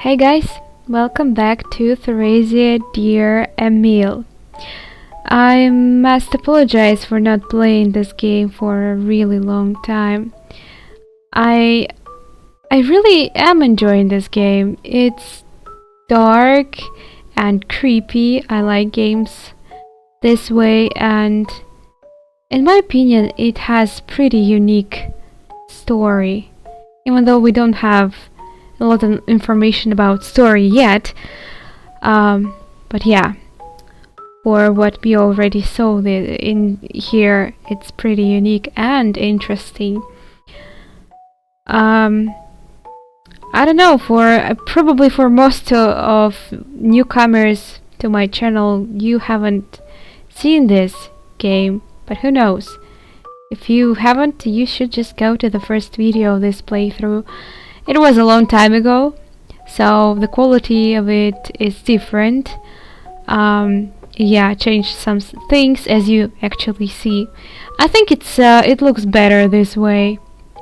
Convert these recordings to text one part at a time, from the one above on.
Hey guys, welcome back to Theresia, dear Emile. I must apologize for not playing this game for a really long time. I really am enjoying this game. It's dark and creepy. I like games this way, and in my opinion it has pretty unique story. Even though we don't have a lot of information about story yet, but yeah, for what we already saw in here, it's pretty unique and interesting. I don't know, for probably for most of newcomers to my channel, you haven't seen this game, but who knows? If you haven't, you should just go to the first video of this playthrough. It was a long time ago, so the quality of it is different. Yeah, changed some things, as you actually see. I think it looks better this way,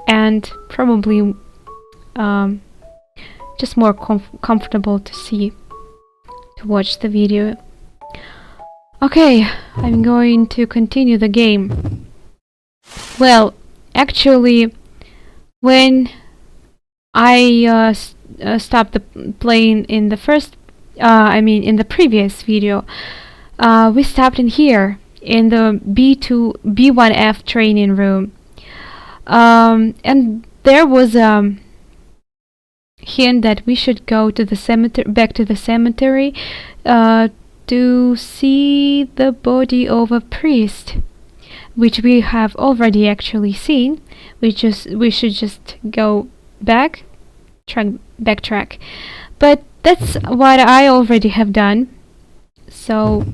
and probably just more comfortable to see, to watch the video. Okay, I'm going to continue the game. Well, actually, when I stopped playing in the first, in the previous video, we stopped in here, in the B1F training room. And there was a hint that we should go to the cemetery, back to the cemetery, to see the body of a priest, which we have already actually seen. We should just go backtrack, but that's what I already have done, so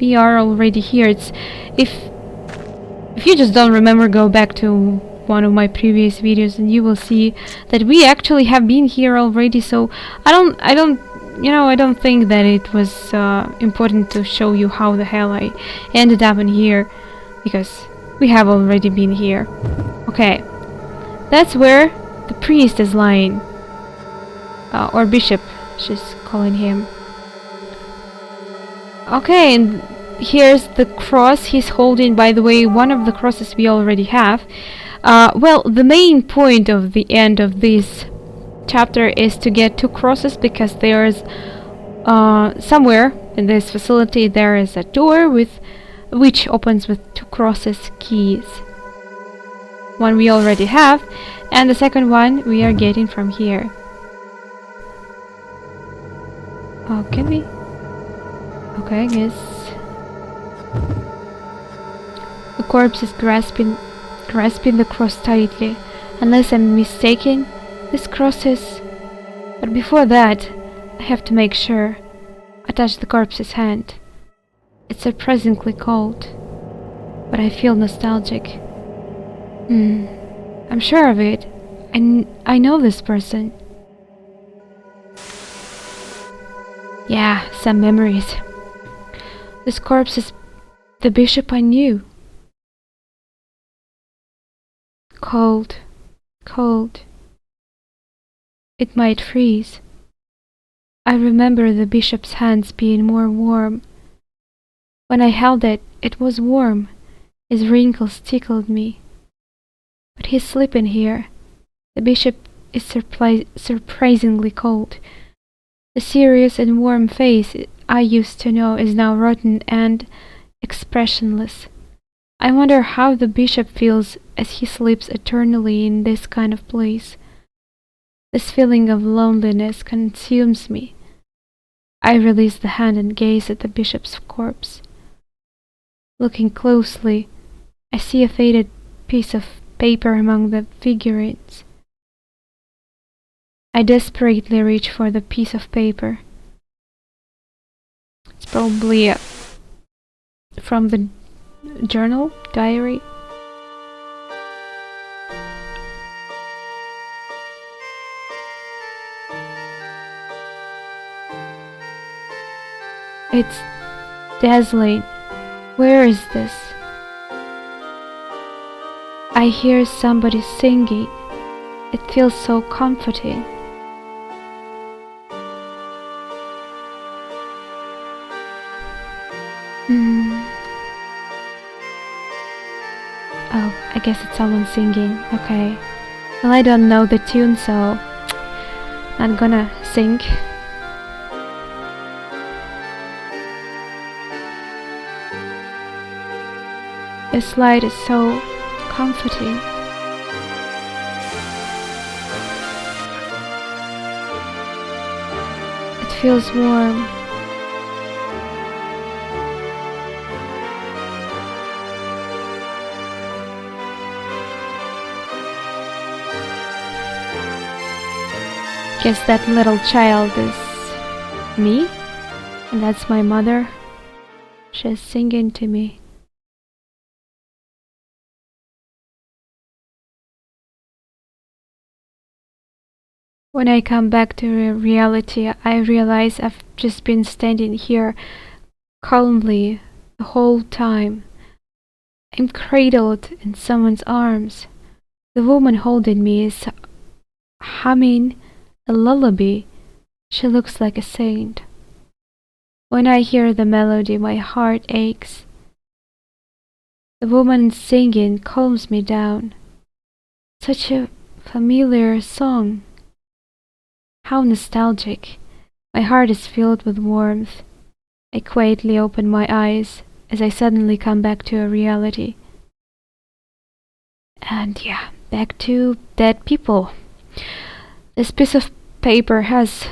we are already here. If you just don't remember, go back to one of my previous videos and you will see that we actually have been here already. So I don't think that it was important to show you how the hell I ended up in here, because we have already been here. Okay, that's where the priest is lying, or bishop, she's calling him. Okay, and here's the cross he's holding. By the way, one of the crosses we already have. Well, the main point of the end of this chapter is to get 2 crosses, because there's somewhere in this facility there is a door which opens with 2 crosses keys. One we already have, and the second one we are getting from here. Oh, can we? Okay, I guess. The corpse is grasping the cross tightly. Unless I'm mistaken, this cross is... But before that, I have to make sure. I touch the corpse's hand. It's surprisingly cold, but I feel nostalgic. I'm sure of it. I know this person. Yeah, some memories. This corpse is the bishop I knew. Cold. It might freeze. I remember the bishop's hands being more warm. When I held it, it was warm. His wrinkles tickled me. But he's sleeping here. The bishop is surprisingly cold. The serious and warm face I used to know is now rotten and expressionless. I wonder how the bishop feels as he sleeps eternally in this kind of place. This feeling of loneliness consumes me. I release the hand and gaze at the bishop's corpse. Looking closely, I see a faded piece of paper among the figurines. I desperately reach for the piece of paper. It's probably from the journal, diary. It's dazzling. Where is this? I hear somebody singing. It feels so comforting. Oh, I guess it's someone singing. Okay. Well, I don't know the tune, so I'm gonna sing. This light is so comforting. It feels warm. Guess that little child is me, and that's my mother. She's singing to me. When I come back to reality, I realize I've just been standing here calmly the whole time. I'm cradled in someone's arms. The woman holding me is humming a lullaby. She looks like a saint. When I hear the melody, my heart aches. The woman singing calms me down. Such a familiar song. How nostalgic. My heart is filled with warmth. I quietly open my eyes as I suddenly come back to a reality. And yeah, back to dead people. This piece of paper has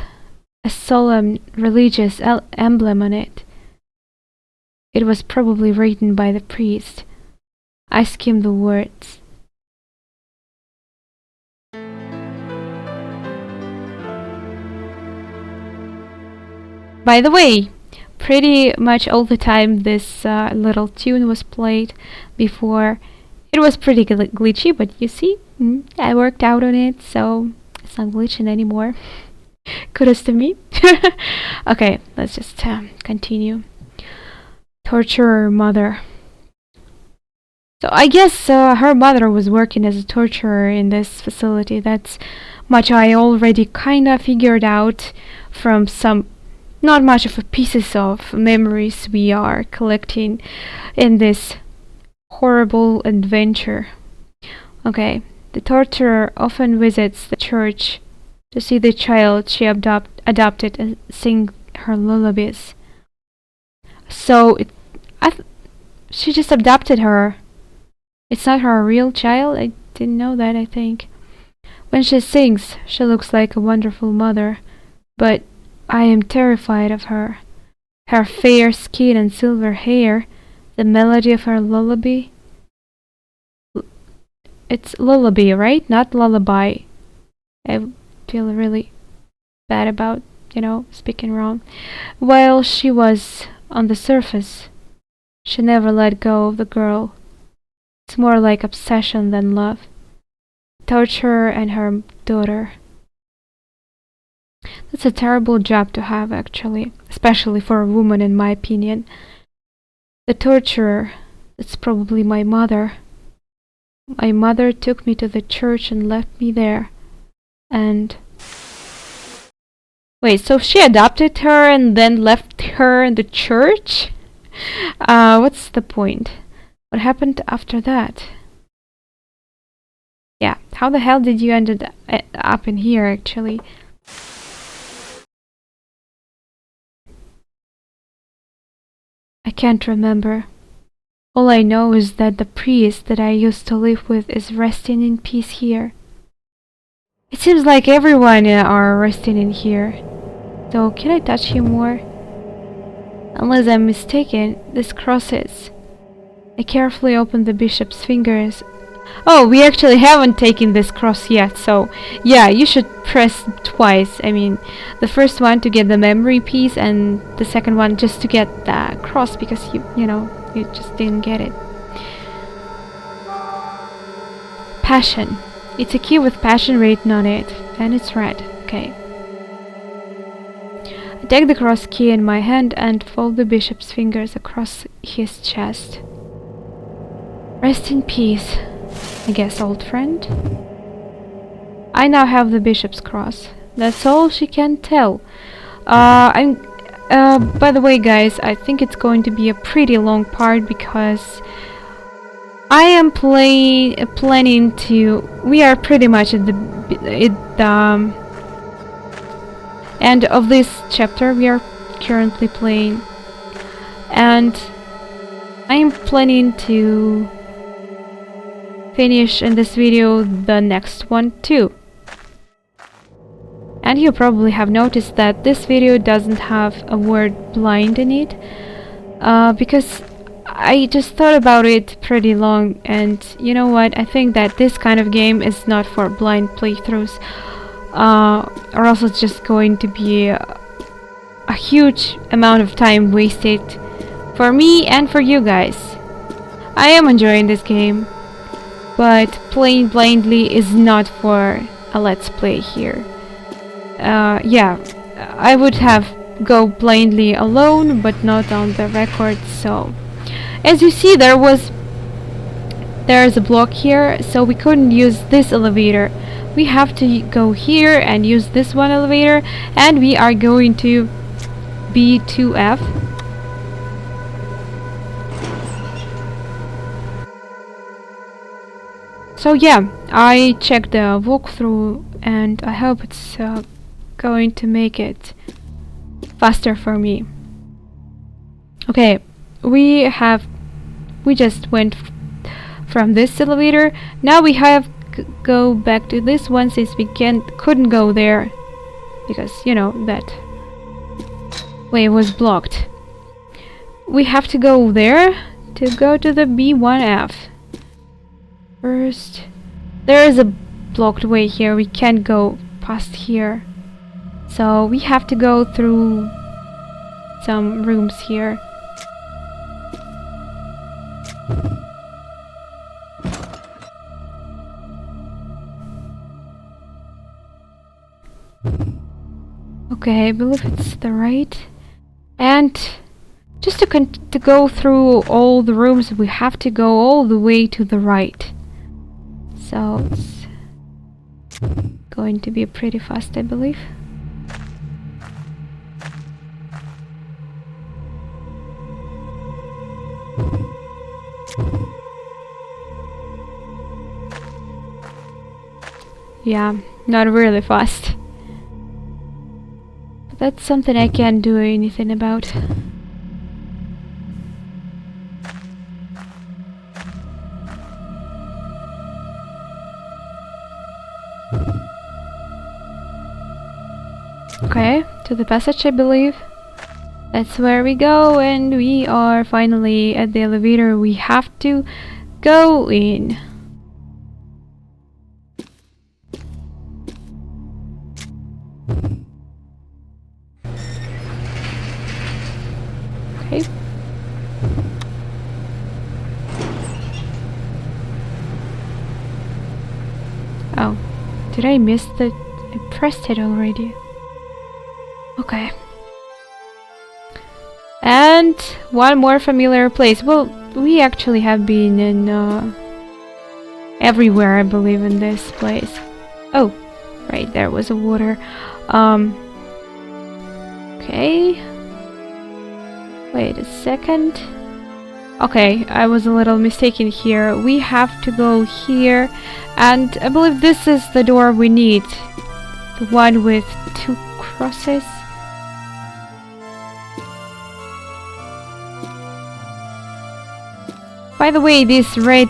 a solemn religious emblem on it. It was probably written by the priest. I skimmed the words. By the way, pretty much all the time this little tune was played before. It was pretty glitchy, but you see, I worked out on it, so it's not glitching anymore. Kudos to me. Okay, let's just continue. Torturer mother. So I guess her mother was working as a torturer in this facility. That's much I already kinda figured out from some not much of a pieces of memories we are collecting in this horrible adventure. Okay, the torturer often visits the church to see the child she adopted and sing her lullabies. So she just adopted her. It's not her real child? I didn't know that, I think. When she sings, she looks like a wonderful mother, but I am terrified of her. Her fair skin and silver hair, the melody of her lullaby. It's lullaby, right? Not lullaby. I feel really bad about, speaking wrong. While she was on the surface, she never let go of the girl. It's more like obsession than love. Torture and her daughter. That's a terrible job to have, actually, especially for a woman, in my opinion. The torturer, it's probably my mother. My mother took me to the church and left me there. And wait, so she adopted her and then left her in the church? What's the point? What happened after that? Yeah, how the hell did you end up in here, actually? I can't remember. All I know is that the priest that I used to live with is resting in peace here. It seems like everyone are resting in here. So can I touch him more? Unless I'm mistaken, this cross is. I carefully opened the bishop's fingers. Oh, we actually haven't taken this cross yet, so yeah, you should press twice. I mean, the first one to get the memory piece and the second one just to get the cross because you just didn't get it. Passion. It's a key with passion written on it, and it's red. Okay. I take the cross key in my hand and fold the bishop's fingers across his chest. Rest in peace, I guess, old friend. I now have the bishop's cross. That's all she can tell. By the way, guys, I think it's going to be a pretty long part because I am planning to. We are pretty much at the end of this chapter. We are currently playing, and I am planning to finish in this video the next one too. And you probably have noticed that this video doesn't have a word blind in it, because I just thought about it pretty long, and you know what, I think that this kind of game is not for blind playthroughs, or else it's just going to be a huge amount of time wasted for me and for you guys. I am enjoying this game, but playing blindly is not for a let's play here. Yeah, I would have go blindly alone, but not on the record. So as you see, there is a block here, so we couldn't use this elevator. We have to go here and use this one elevator, and we are going to B2F. So yeah, I checked the walkthrough, and I hope it's going to make it faster for me. Okay, we just went from this elevator. Now we have go back to this one, since we couldn't go there because, you know, that way was blocked. We have to go there to go to the B1F. First, there is a blocked way here. We can't go past here, so we have to go through some rooms here. Okay, I believe it's the right. And just to go through all the rooms, we have to go all the way to the right. So it's going to be pretty fast, I believe. Yeah, not really fast. But that's something I can't do anything about. Okay, to the passage, I believe. That's where we go, and we are finally at the elevator we have to go in. Okay. Oh, did I miss the... I pressed it already. Okay. And one more familiar place. Well, we actually have been in everywhere, I believe, in this place. Oh, right, there was a water. Okay. Wait a second. Okay, I was a little mistaken here. We have to go here, and I believe this is the door we need. The one with 2 crosses. By the way, these red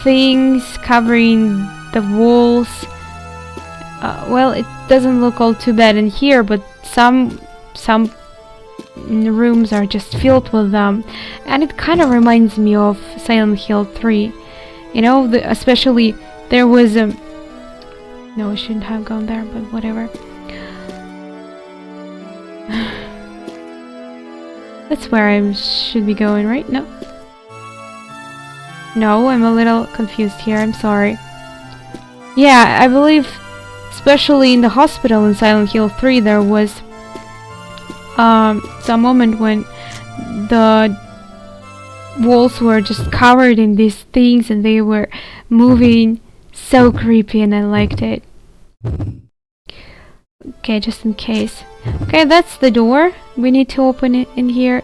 things covering the walls, well, it doesn't look all too bad in here, but some rooms are just filled with them, and it kind of reminds me of Silent Hill 3. You know, especially there was a... No, I shouldn't have gone there, but whatever. That's where I should be going, right? No? No, I'm a little confused here, I'm sorry. Yeah, I believe, especially in the hospital in Silent Hill 3, there was some moment when the walls were just covered in these things and they were moving. So creepy, and I liked it. Okay, just in case. Okay, that's the door. We need to open it in here.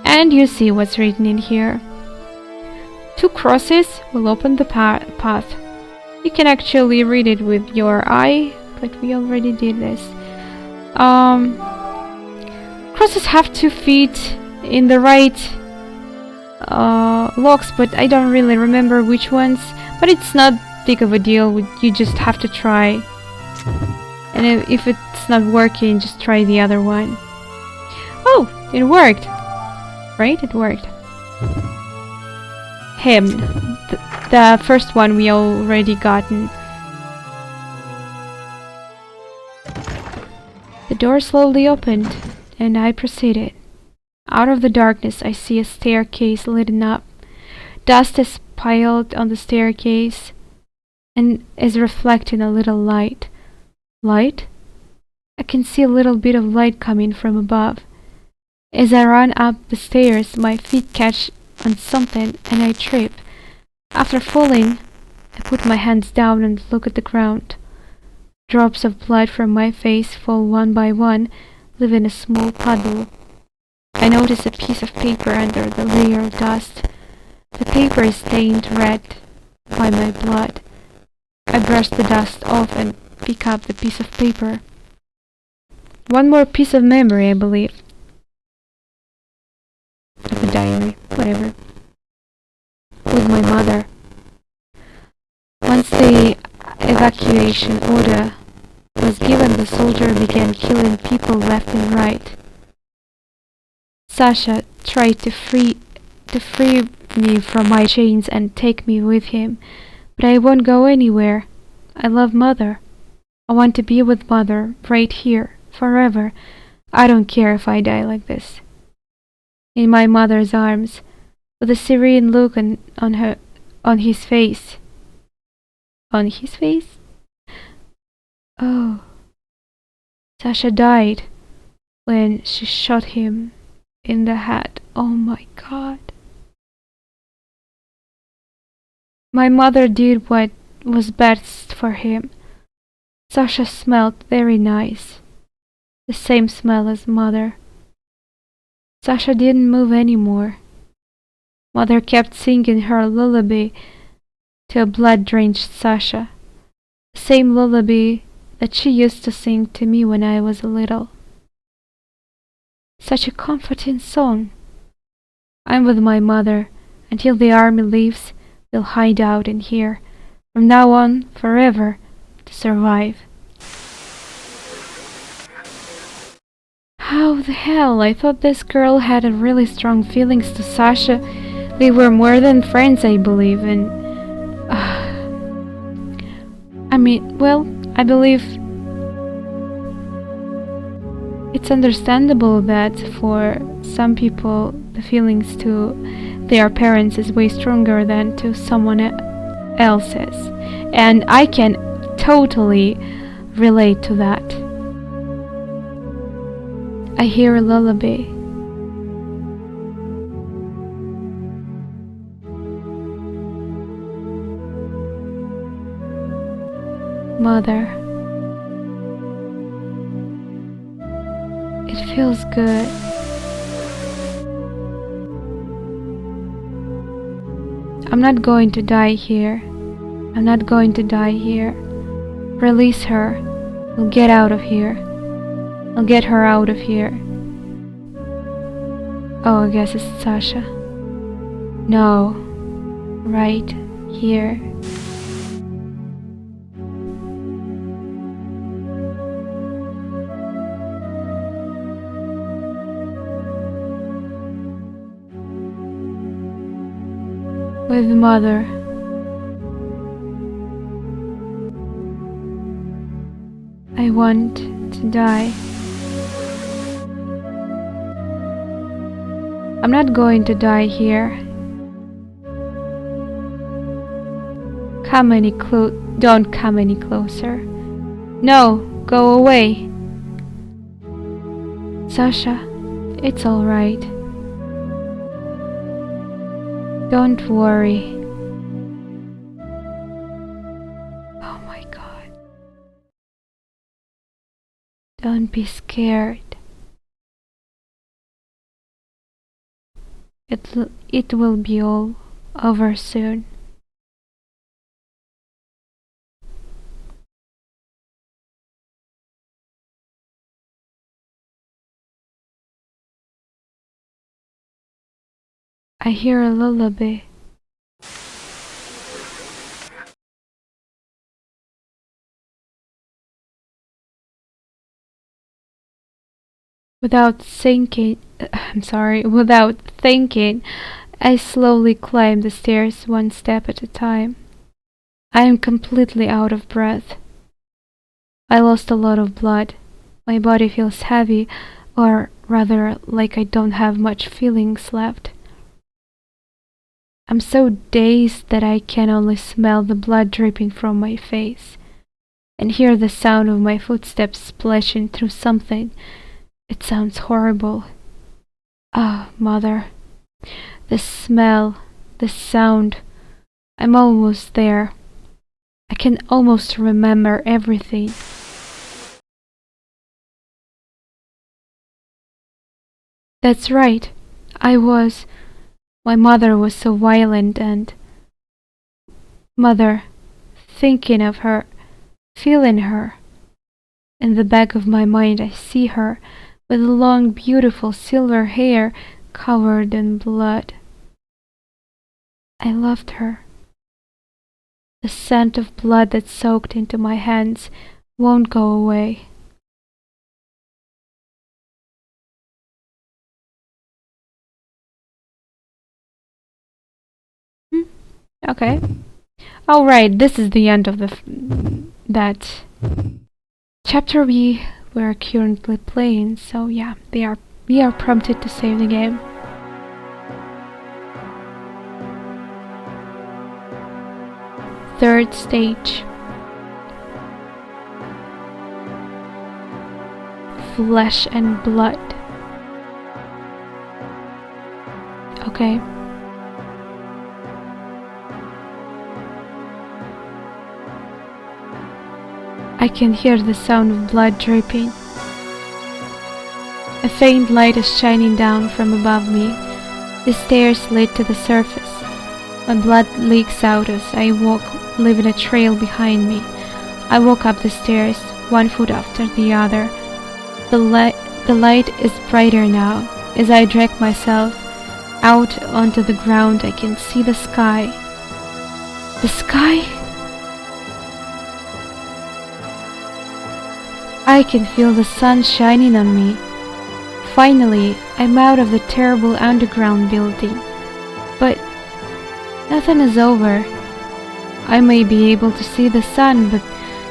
And you see what's written in here. 2 crosses will open the path. You can actually read it with your eye, but we already did this. Crosses have 2 feet in the right locks, but I don't really remember which ones. But it's not big of a deal. You just have to try. And if it's not working, just try the other one. Oh, it worked. Right? It worked. Hymn. The first one we already gotten. The door slowly opened, and I proceeded. Out of the darkness I see a staircase lit up. Dust is piled on the staircase and is reflecting a little light. Light? I can see a little bit of light coming from above. As I run up the stairs, my feet catch on something and I trip. After falling, I put my hands down and look at the ground. Drops of blood from my face fall one by one, leaving a small puddle. I notice a piece of paper under the layer of dust. The paper is stained red by my blood. I brush the dust off and pick up the piece of paper. One more piece of memory, I believe. Of a diary, whatever. With my mother. Once the evacuation order was given, the soldier began killing people left and right. Sasha tried to free me from my chains and take me with him, but I won't go anywhere. I love Mother. I want to be with Mother right here, forever. I don't care if I die like this. In my mother's arms, with a serene look on his face. On his face? Oh. Sasha died when she shot him in the head. Oh my God. My mother did what was best for him. Sasha smelled very nice. The same smell as Mother. Sasha didn't move anymore. Mother kept singing her lullaby to a blood-drenched Sasha. The same lullaby that she used to sing to me when I was little. Such a comforting song. I'm with my mother. Until the army leaves, we'll hide out in here. From now on, forever, to survive. How the hell? I thought this girl had a really strong feelings to Sasha. They were more than friends, I believe, and... I mean, well, I believe... It's understandable that for some people the feelings to their parents is way stronger than to someone else's. And I can totally relate to that. I hear a lullaby. Mother. It feels good. I'm not going to die here. I'm not going to die here. Release her. We'll get out of here. I'll get her out of here. Oh, I guess it's Sasha. No. Right here. With Mother. I want to die. I'm not going to die here. Don't come any closer. No, go away. Sasha, it's all right. Don't worry. Don't be scared. It will be all over soon. I hear a lullaby. Without thinking, I slowly climb the stairs one step at a time. I am completely out of breath. I lost a lot of blood. My body feels heavy, or rather like I don't have much feelings left. I'm so dazed that I can only smell the blood dripping from my face and hear the sound of my footsteps splashing through something. It sounds horrible. Ah, Mother. The smell, the sound. I'm almost there. I can almost remember everything. That's right. My mother was so violent and... Mother, thinking of her, feeling her. In the back of my mind I see her, with long beautiful silver hair covered in blood. I loved her. The scent of blood that soaked into my hands won't go away. Okay. Alright, this is the end of that chapter we were currently playing, so yeah, we are prompted to save the game. Third stage. Flesh and blood. Okay. I can hear the sound of blood dripping. A faint light is shining down from above me. The stairs lead to the surface. My blood leaks out as I walk, leaving a trail behind me. I walk up the stairs, one foot after the other. The light is brighter now. As I drag myself out onto the ground, I can see the sky. The sky? I can feel the sun shining on me. Finally, I'm out of the terrible underground building. But nothing is over. I may be able to see the sun, but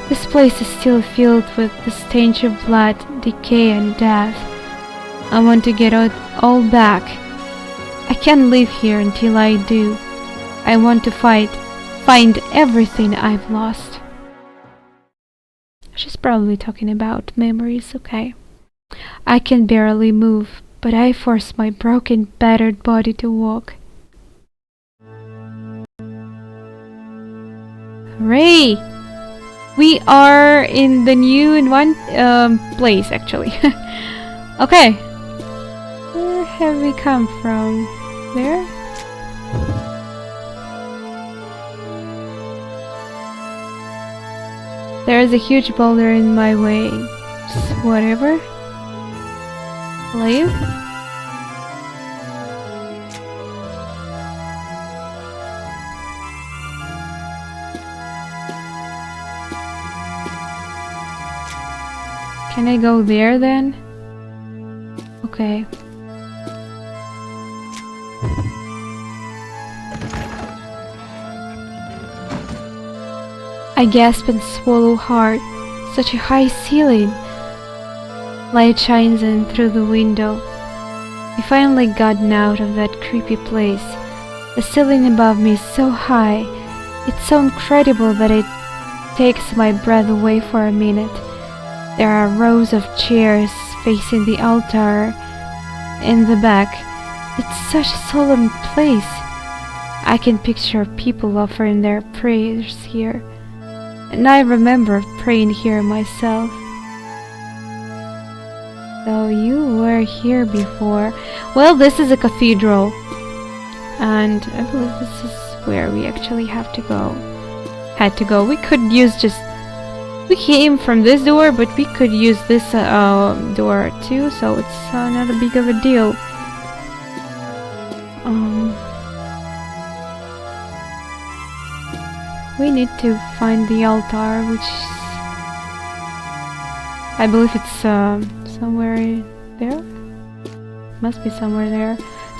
this place is still filled with the stench of blood, decay and death. I want to get it all back. I can't live here until I do. I want to find everything I've lost. She's probably talking about memories, okay. I can barely move, but I force my broken, battered body to walk. Hooray! We are in the new in one place, actually. Okay. Where have we come from? There? There is a huge boulder in my way. Just whatever. Leave? Can I go there then? Okay. I gasp and swallow hard. Such a high ceiling. Light shines in through the window. I finally gotten out of that creepy place. The ceiling above me is so high. It's so incredible that it takes my breath away for a minute. There are rows of chairs facing the altar in the back. It's such a solemn place. I can picture people offering their prayers here. And I remember praying here myself. So you were here before. Well, this is a cathedral. And I believe this is where we actually have to go. Had to go. We could use just... We came from this door, but we could use this door too, so it's not a big of a deal. We need to find the altar, which I believe it's somewhere there. Must be somewhere there.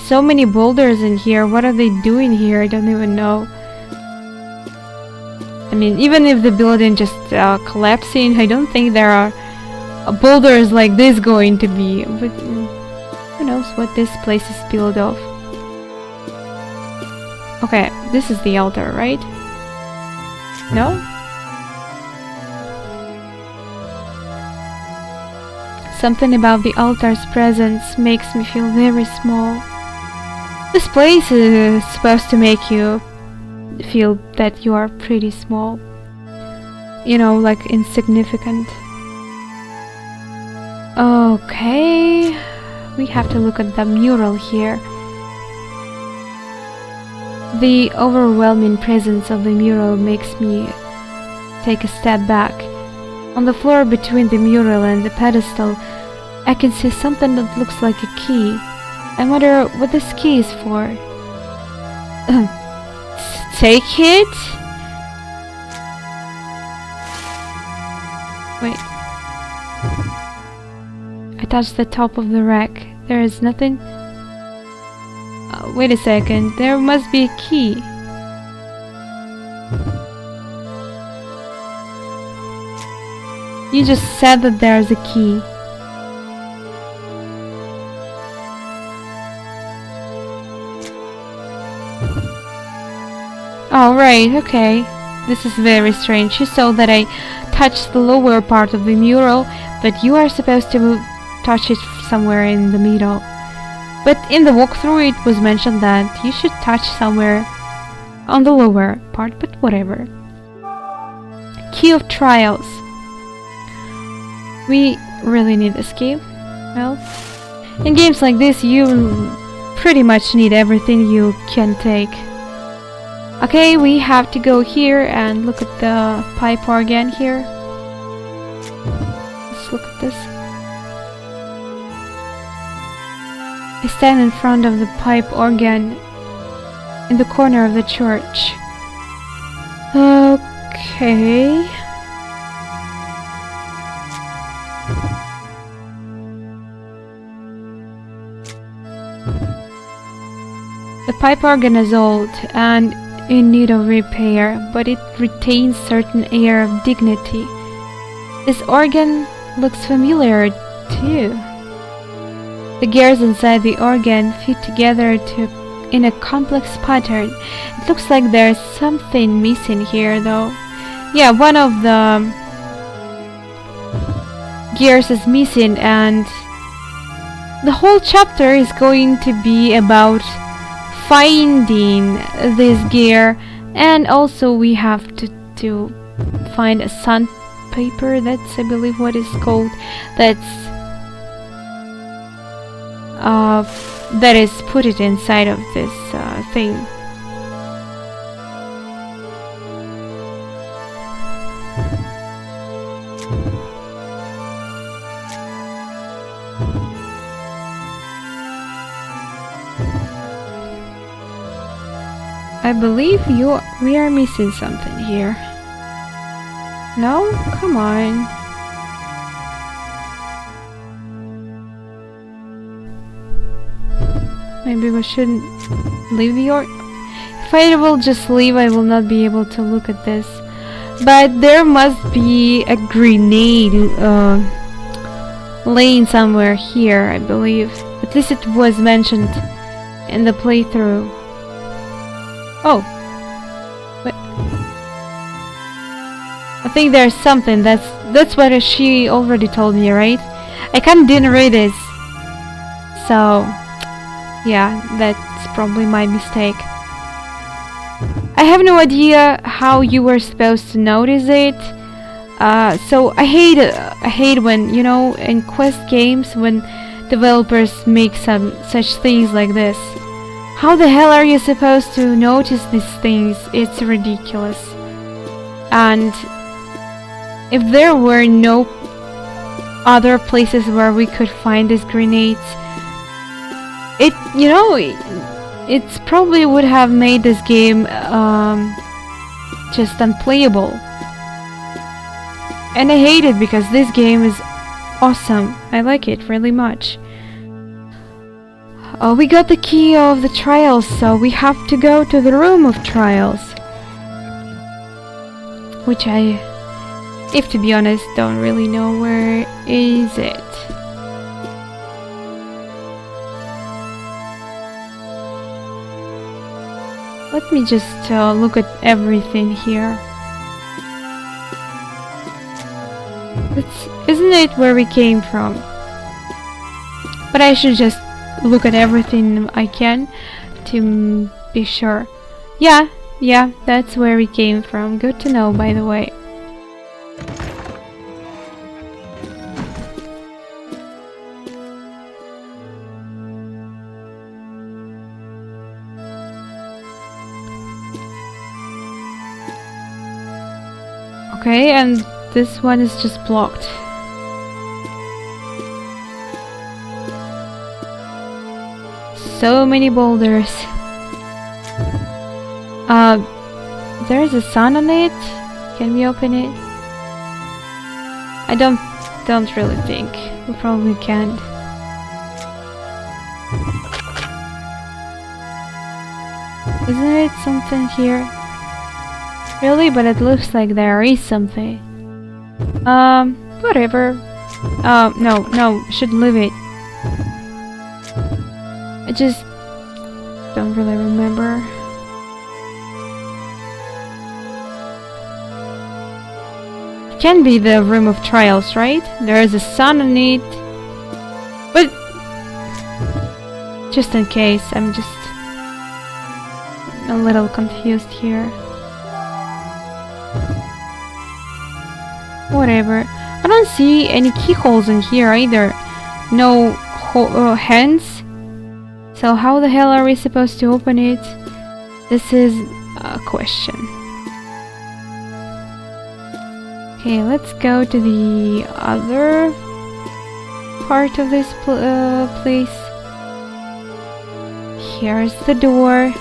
So many boulders in here. What are they doing here? I don't even know. I mean, even if the building just collapsing, I don't think there are boulders like this going to be. But who knows what this place is built of. Okay, this is the altar, right? No? Something about the altar's presence makes me feel very small. This place is supposed to make you feel that you are pretty small. You know, like insignificant. Okay. We have to look at the mural here. The overwhelming presence of the mural makes me take a step back. On the floor between the mural and the pedestal, I can see something that looks like a key. I wonder what this key is for. Take it? Wait. I touched the top of the rack. There is nothing. Wait a second. There must be a key. You just said that there's a key. Oh, right, okay. This is very strange. You saw that I touched the lower part of the mural, but you are supposed to touch it somewhere in the middle. But in the walkthrough it was mentioned that you should touch somewhere on the lower part, but whatever. Key of Trials. We really need this key. Well, in games like this you pretty much need everything you can take. Okay, we have to go here and look at the pipe organ here. Let's look at this. I stand in front of the pipe organ in the corner of the church. Okay. The pipe organ is old and in need of repair, but it retains certain air of dignity. This organ looks familiar too. The gears inside the organ fit together in a complex pattern. It looks like there's something missing here though. Yeah, one of the gears is missing, and the whole chapter is going to be about finding this gear, and also we have to find a sandpaper. That's, I believe, what it's called. That is put it inside of this thing. I believe we are missing something here. No? Come on. Maybe we shouldn't leave the If I will just leave, I will not be able to look at this. But there must be a grenade laying somewhere here, I believe. At least it was mentioned in the playthrough. Oh. What? I think there's something. That's what she already told me, right? I didn't read this. So, yeah, that's probably my mistake. I have no idea how you were supposed to notice it. So I hate when, you know, in quest games when developers make some such things like this. How the hell are you supposed to notice these things? It's ridiculous. And if there were no other places where we could find these grenades, it probably would have made this game just unplayable. And I hate it because this game is awesome. I like it really much. We got the key of the trials, so we have to go to the room of trials. Which I, if to be honest, don't really know where is it. Let me just look at everything here. Isn't it where we came from? But I should just look at everything I can to be sure. Yeah, that's where we came from. Good to know, by the way. Okay, and this one is just blocked. So many boulders. There's a sun on it. Can we open it? I don't really think. We probably can't. Isn't it something here? Really? But it looks like there is something. Whatever. No, should leave it. I just don't really remember. It can be the room of trials, right? There is a sun on it. But just in case, I'm just a little confused here. Whatever. I don't see any keyholes in here either. No hands. So how the hell are we supposed to open it? This is a question. Okay, let's go to the other part of this place. Here's the door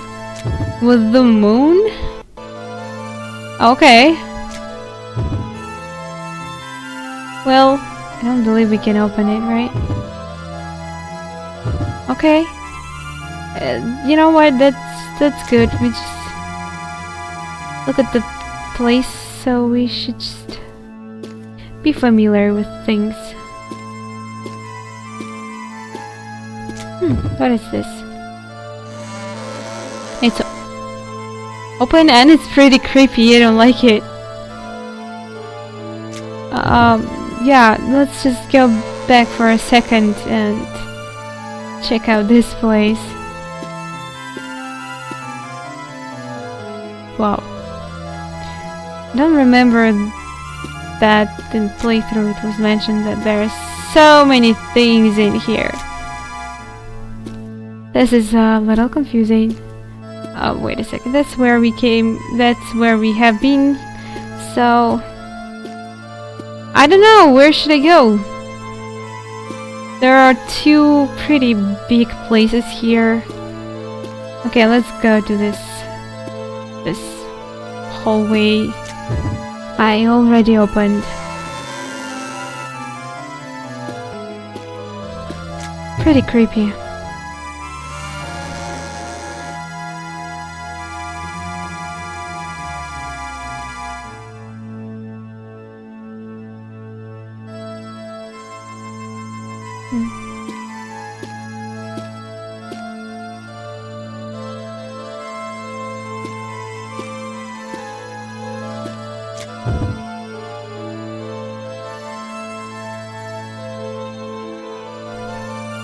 with the moon. Okay. Well, I don't believe we can open it, right? Okay. You know what? That's good. We just look at the place, so we should just be familiar with things. What is this? It's open and it's pretty creepy. I don't like it. Yeah, let's just go back for a second and check out this place. Wow. I don't remember that in playthrough it was mentioned that there are so many things in here. This is a little confusing. Wait a second, that's where we came, that's where we have been. So I don't know, where should I go? There are two pretty big places here. Okay, let's go to this hallway I already opened. Pretty creepy.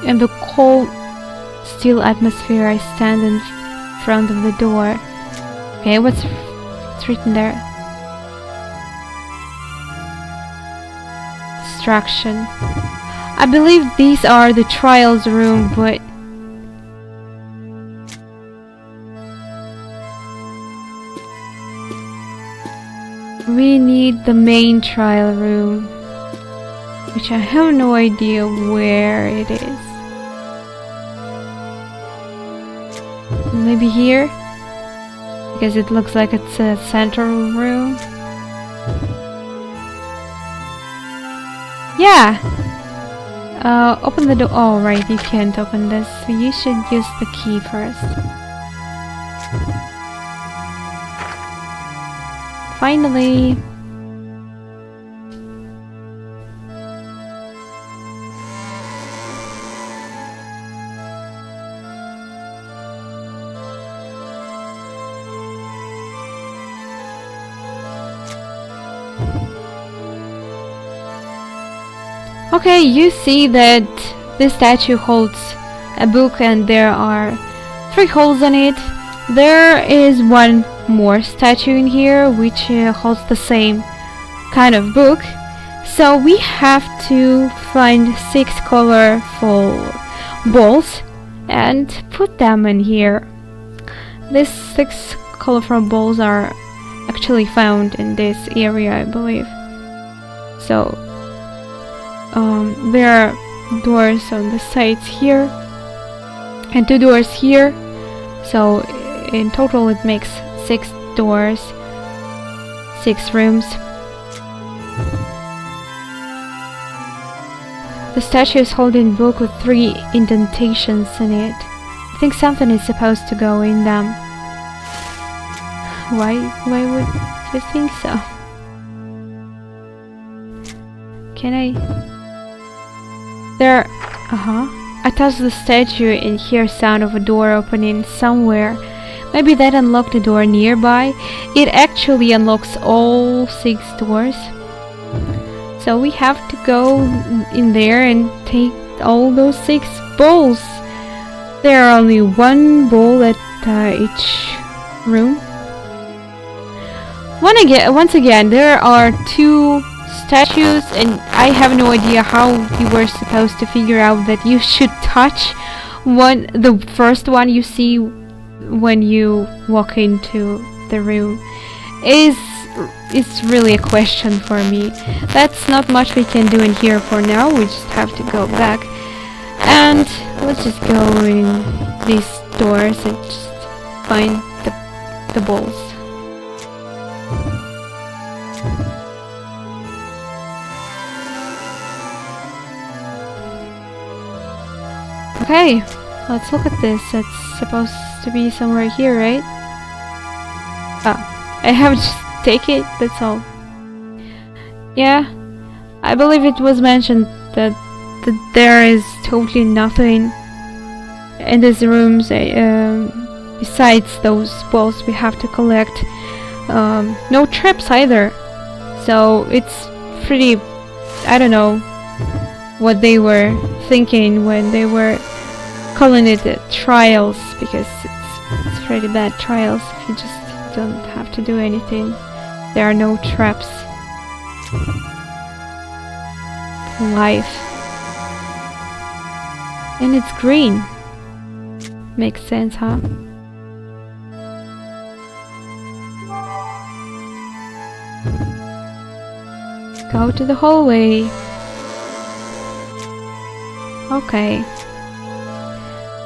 In the cold, still atmosphere, I stand in front of the door. Okay, what's written there? distraction. I believe these are the trials room, but we need the main trial room, which I have no idea where it is. Maybe here? Because it looks like it's a central room. Yeah! Open the door. Oh, right, you can't open this, so you should use the key first. Finally! Okay, you see that this statue holds a book and there are 3 holes in it. There is one more statue in here which holds the same kind of book. So we have to find 6 colorful balls and put them in here. These 6 colorful balls are actually found in this area, I believe. So there are doors on the sides here and 2 doors here, so in total it makes 6 doors, 6 rooms. The statue is holding a book with 3 indentations in it. I think something is supposed to go in them. Why would you think so? Can I? There, I touch the statue and hear sound of a door opening somewhere. Maybe that unlocked the door nearby. It actually unlocks all 6 doors. So we have to go in there and take all those 6 balls. There are only 1 ball at each room. Once again, there are 2 statues, and I have no idea how you were supposed to figure out that you should touch the first one you see when you walk into the room. It's really a question for me. That's not much we can do in here for now. We just have to go back and let's just go in these doors and just find the balls. Okay, let's look at this. It's supposed to be somewhere here, right? Oh, I have just take it, that's all. Yeah, I believe it was mentioned that there is totally nothing in these rooms besides those balls we have to collect. No traps either. So it's pretty, I don't know what they were thinking when they were calling it trials, because it's pretty bad trials if you just don't have to do anything. There are no traps. Life. And it's green. Makes sense, huh? Go to the hallway. Okay.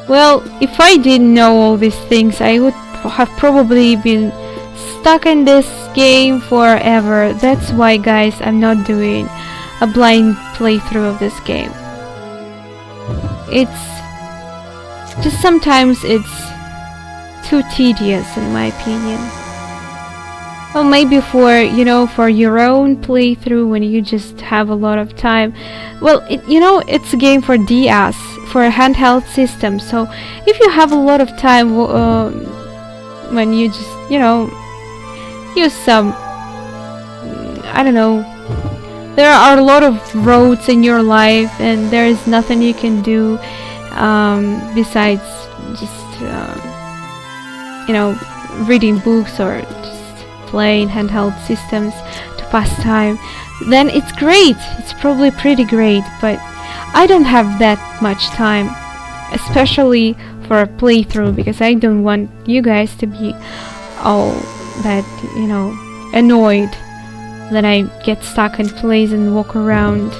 Well, if I didn't know all these things, I would have probably been stuck in this game forever. That's why, guys, I'm not doing a blind playthrough of this game. It's just sometimes it's too tedious in my opinion. Well, maybe for, you know, for your own playthrough when you just have a lot of time. Well, it's a game for DS, for a handheld system. So if you have a lot of time when you just, use some, I don't know, there are a lot of roads in your life and there is nothing you can do besides just, reading books or just playing handheld systems to pass time. then it's great. It's probably pretty great, but I don't have that much time, especially for a playthrough, because I don't want you guys to be all that, you know, annoyed that I get stuck in place and walk around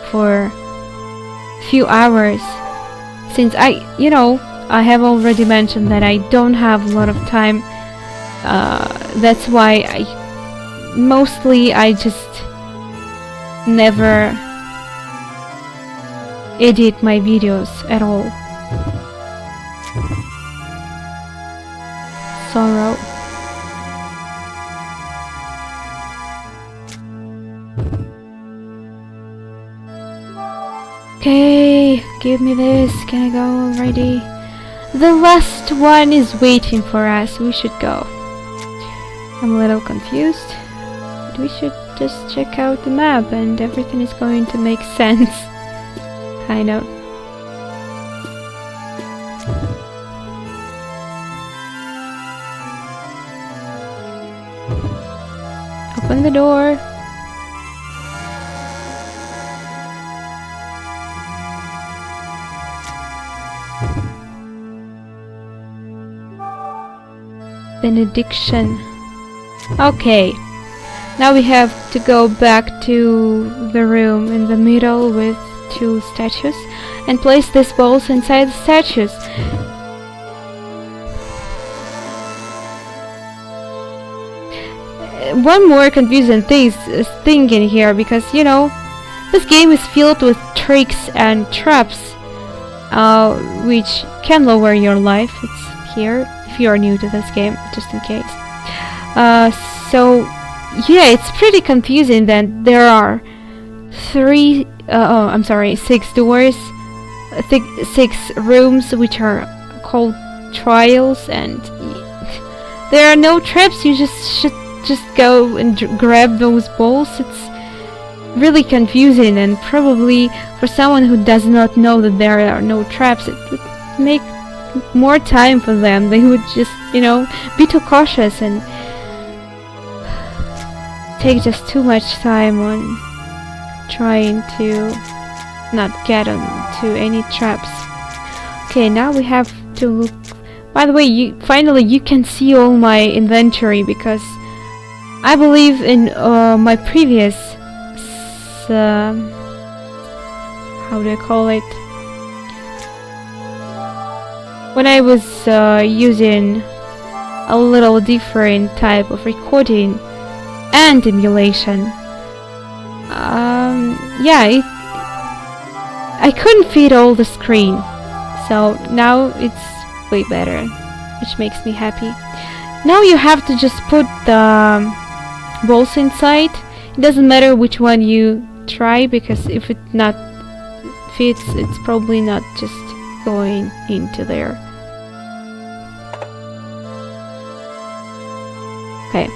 for a few hours, since I have already mentioned that I don't have a lot of time. That's why I just never edit my videos at all. Sorrow. Okay, give me this. Can I go already? The last one is waiting for us. We should go. I'm a little confused, but we should just check out the map and everything is going to make sense. Kind of. Open the door. Benediction. Okay, now we have to go back to the room in the middle with two statues and place these balls inside the statues. One more confusing thing in here, because you know this game is filled with tricks and traps, which can lower your life. It's here if you are new to this game, just in case. So yeah, it's pretty confusing that there are 6 doors, 6 rooms which are called trials, and there are no traps. You should just go and grab those balls. It's really confusing, and probably for someone who does not know that there are no traps, it would make more time for them. They would just, you know, be too cautious and take just too much time on trying to not get onto any traps. Okay, now we have to look. By the way, finally you can see all my inventory, because I believe in my previous how do I call it, when I was using a little different type of recording and emulation, yeah, I couldn't fit all the screen, so now it's way better, which makes me happy. Now you have to just put the balls inside. It doesn't matter which one you try, because if it not fits, it's probably not just going into there. Okay.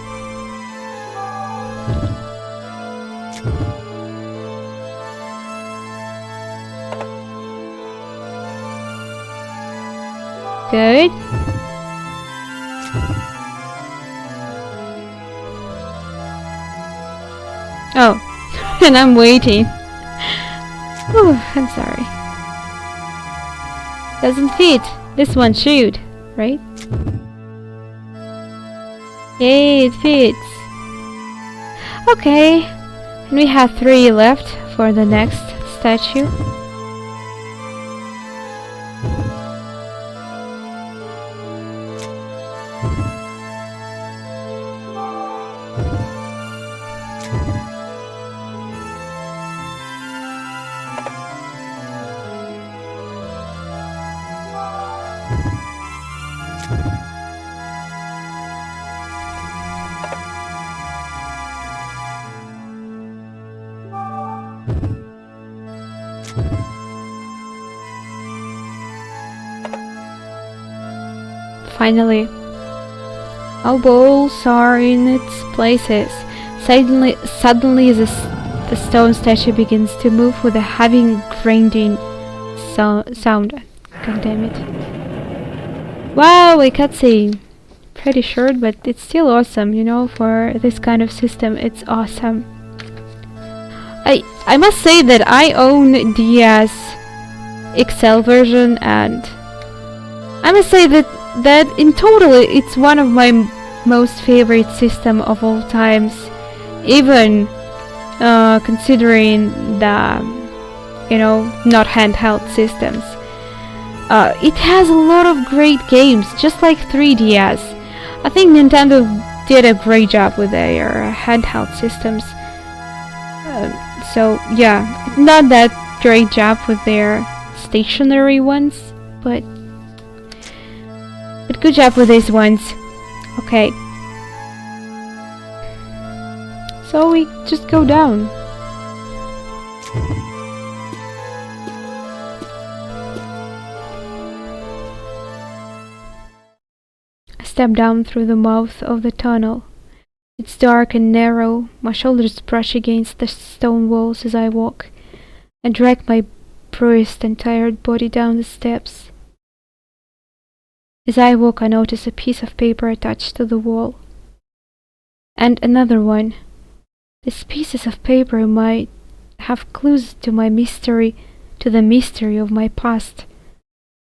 Good. Oh, and I'm waiting. Whew, I'm sorry. Doesn't fit. This one should, right? Yay, it fits. Okay, and we have 3 left for the next statue. Finally, all balls are in its places. Suddenly the stone statue begins to move with a heavy grinding sound. God damn it. Wow, a cutscene. Pretty short, but it's still awesome, you know, for this kind of system. It's awesome. I must say that I own DS XL version, and I must say that in total it's one of my most favorite system of all times, even considering the not handheld systems. It has a lot of great games, just like 3DS. I think Nintendo did a great job with their handheld systems. So yeah, not that great job with their stationary ones, but good job with these ones. Okay. So we just go down. I step down through the mouth of the tunnel. It's dark and narrow. My shoulders brush against the stone walls as I walk. I drag my bruised and tired body down the steps. As I walk, I notice a piece of paper attached to the wall. And another one. These pieces of paper might have clues to my mystery, to the mystery of my past.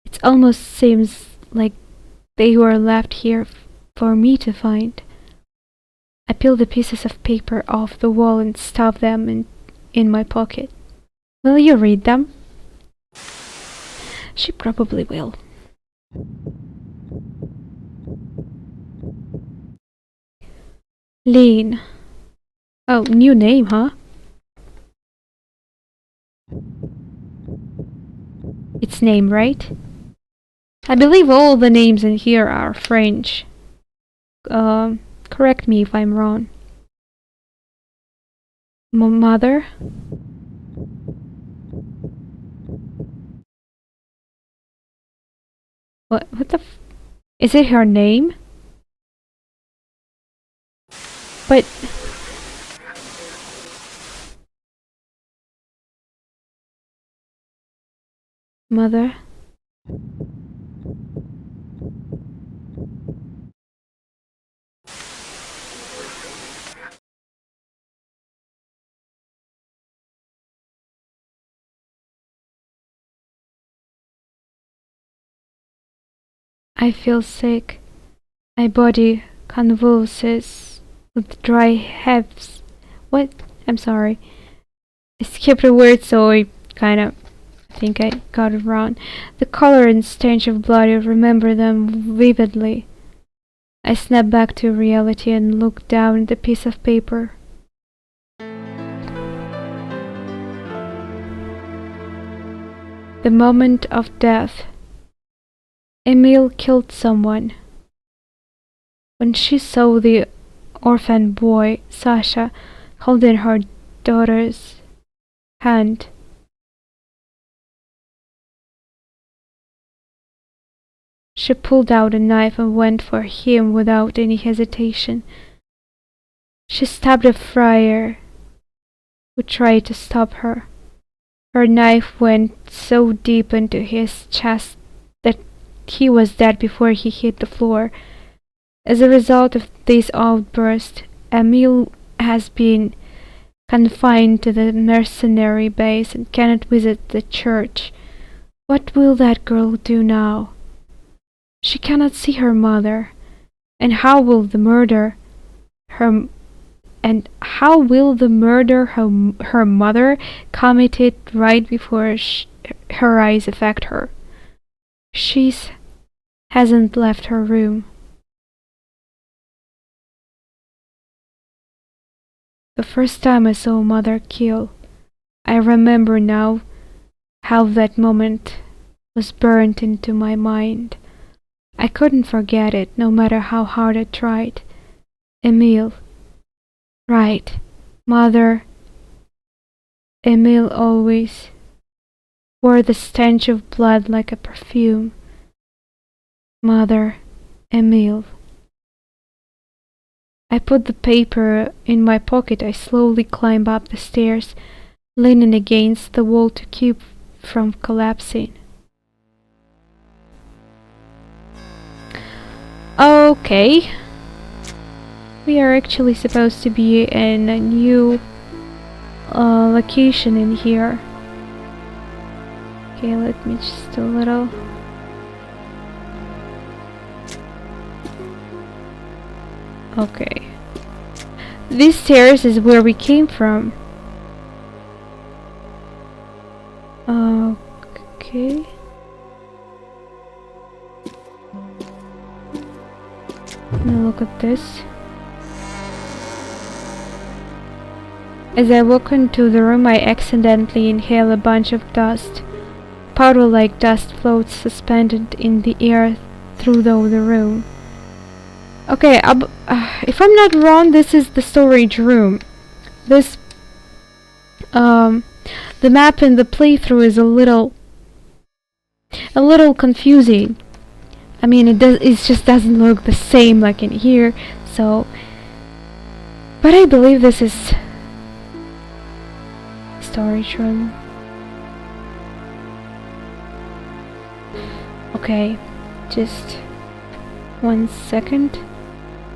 It almost seems like they were left here for me to find. I peel the pieces of paper off the wall and stuff them in my pocket. Will you read them? She probably will. Lean. Oh, new name, huh? It's name, right? I believe all the names in here are French. Correct me if I'm wrong. Mother? What the is it her name? But... Mother? I feel sick. My body convulses with dry hives. What? I'm sorry. I skipped a word, so I think I got it wrong. The color and stench of blood, I remember them vividly. I snap back to reality and look down at the piece of paper. The moment of death. Emile killed someone. When she saw the orphan boy, Sasha, holding her daughter's hand, she pulled out a knife and went for him without any hesitation. She stabbed a friar who tried to stop her. Her knife went so deep into his chest that he was dead before he hit the floor. As a result of this outburst, Emile has been confined to the mercenary base and cannot visit the church. What will that girl do now? She cannot see her mother. And how will the murder her mother committed right before her eyes affect her? She hasn't left her room. The first time I saw Mother kill, I remember now how that moment was burnt into my mind. I couldn't forget it, no matter how hard I tried. Emile. Right. Mother. Emile always wore the stench of blood like a perfume. Mother. Emile. I put the paper in my pocket. I slowly climb up the stairs, leaning against the wall to keep from collapsing. Okay. We are actually supposed to be in a new location in here. Okay, let me just a little. Okay. These stairs is where we came from. Okay. Now look at this. As I walk into the room, I accidentally inhale a bunch of dust. Powder-like dust floats suspended in the air through the room. Okay, if I'm not wrong, this is the storage room. This, the map in the playthrough is a little confusing. I mean, it just doesn't look the same like in here, so. But I believe this is storage room. Okay, just 1 second.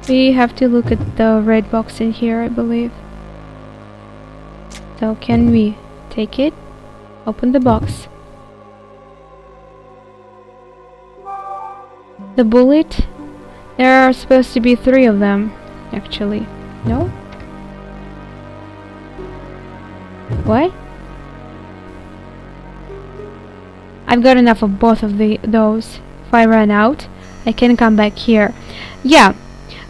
We have to look at the red box in here, I believe. So can we take it? Open the box. The bullet? There are supposed to be 3 of them, actually. No? What? I've got enough of both of those. If I run out, I can come back here. Yeah,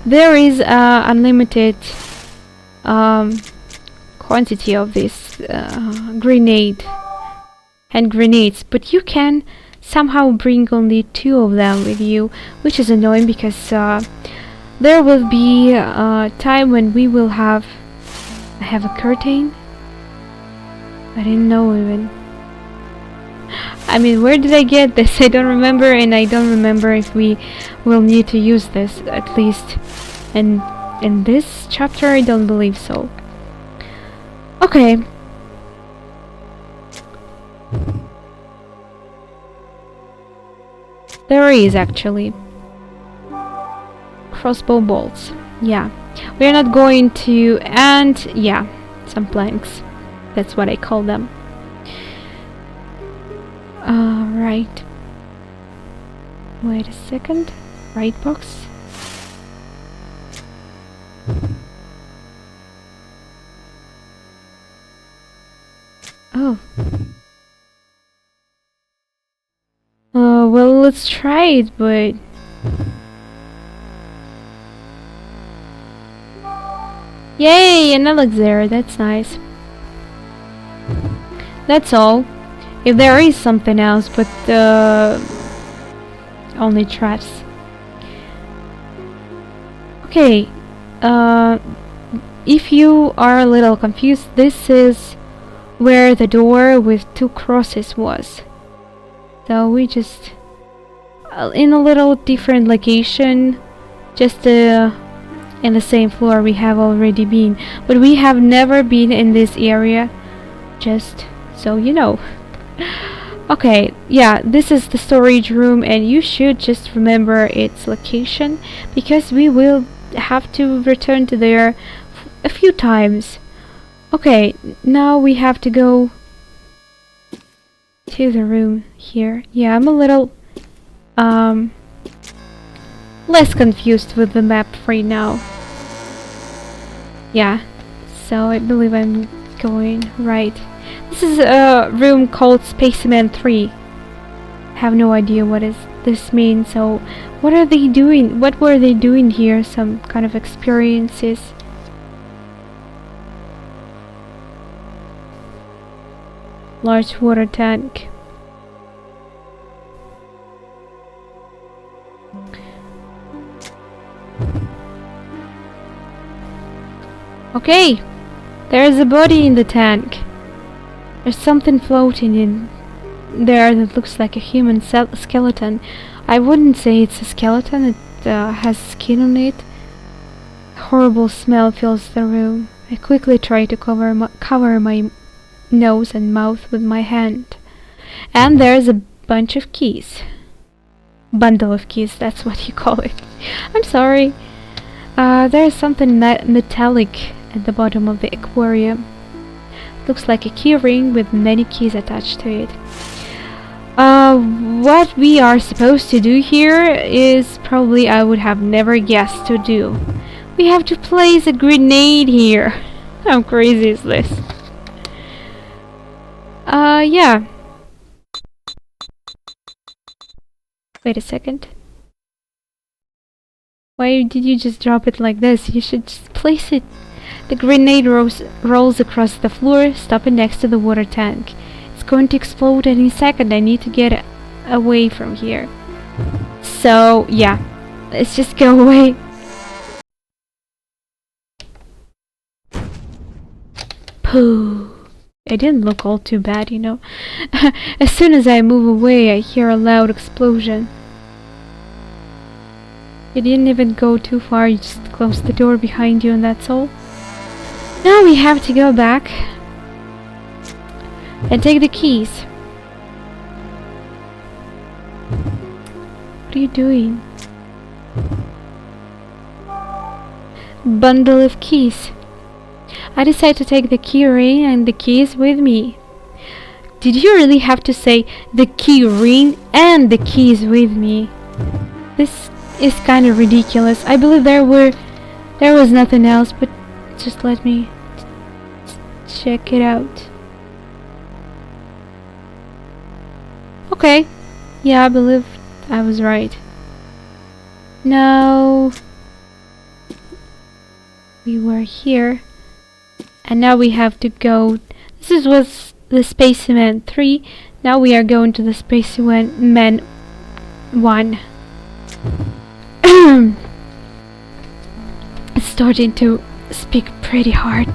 there is unlimited quantity of this hand grenades, but you can somehow bring only 2 of them with you, which is annoying because there will be a time when we will have. I have a curtain. I didn't know even. I mean, where did I get this? I don't remember, and I don't remember if we will need to use this, at least. And in this chapter, I don't believe so. Okay. There is actually crossbow bolts. Yeah, we're not going to, and yeah, some planks. That's what I call them. Right. Wait a second. Right box. Oh. Well, let's try it, but yay, an elixir, that's nice. That's all. If there is something else, but only traps. Okay, if you are a little confused, this is where the door with 2 crosses was. So we just in a little different location, just in the same floor we have already been, but we have never been in this area, just so you know. Okay, yeah, this is the storage room, and you should just remember its location because we will have to return to there a few times. Okay, now we have to go to the room here. Yeah, I'm a little less confused with the map right now. Yeah, so I believe I'm going right. This is a room called Specimen 3. I have no idea what this means, so what are they doing? What were they doing here? Some kind of experiences. Large water tank. Okay, there's a body in the tank. There's something floating in there that looks like a human skeleton. I wouldn't say it's a skeleton, it has skin on it. A horrible smell fills the room. I quickly try to cover my nose and mouth with my hand. And there's a bunch of keys. Bundle of keys, that's what you call it. I'm sorry. There's something metallic at the bottom of the aquarium. Looks like a key ring with many keys attached to it. What we are supposed to do here is probably I would have never guessed to do. We have to place a grenade here. How crazy is this? Yeah. Wait a second. Why did you just drop it like this? You should just place it. The grenade rolls across the floor, stopping next to the water tank. It's going to explode any second. I need to get away from here. So, yeah. Let's just go away. Pooh. It didn't look all too bad, you know. As soon as I move away, I hear a loud explosion. You didn't even go too far, you just closed the door behind you and that's all. Now we have to go back and take the keys. What are you doing? Bundle of keys. I decided to take the key ring and the keys with me. Did you really have to say the key ring and the keys with me? This is kind of ridiculous. I believe there was nothing else, but just let me check it out. Okay. Yeah, I believe I was right. Now we were here. And now we have to go. This was the Spaceman 3. Now we are going to the Spaceman 1. It's starting to speak pretty hard.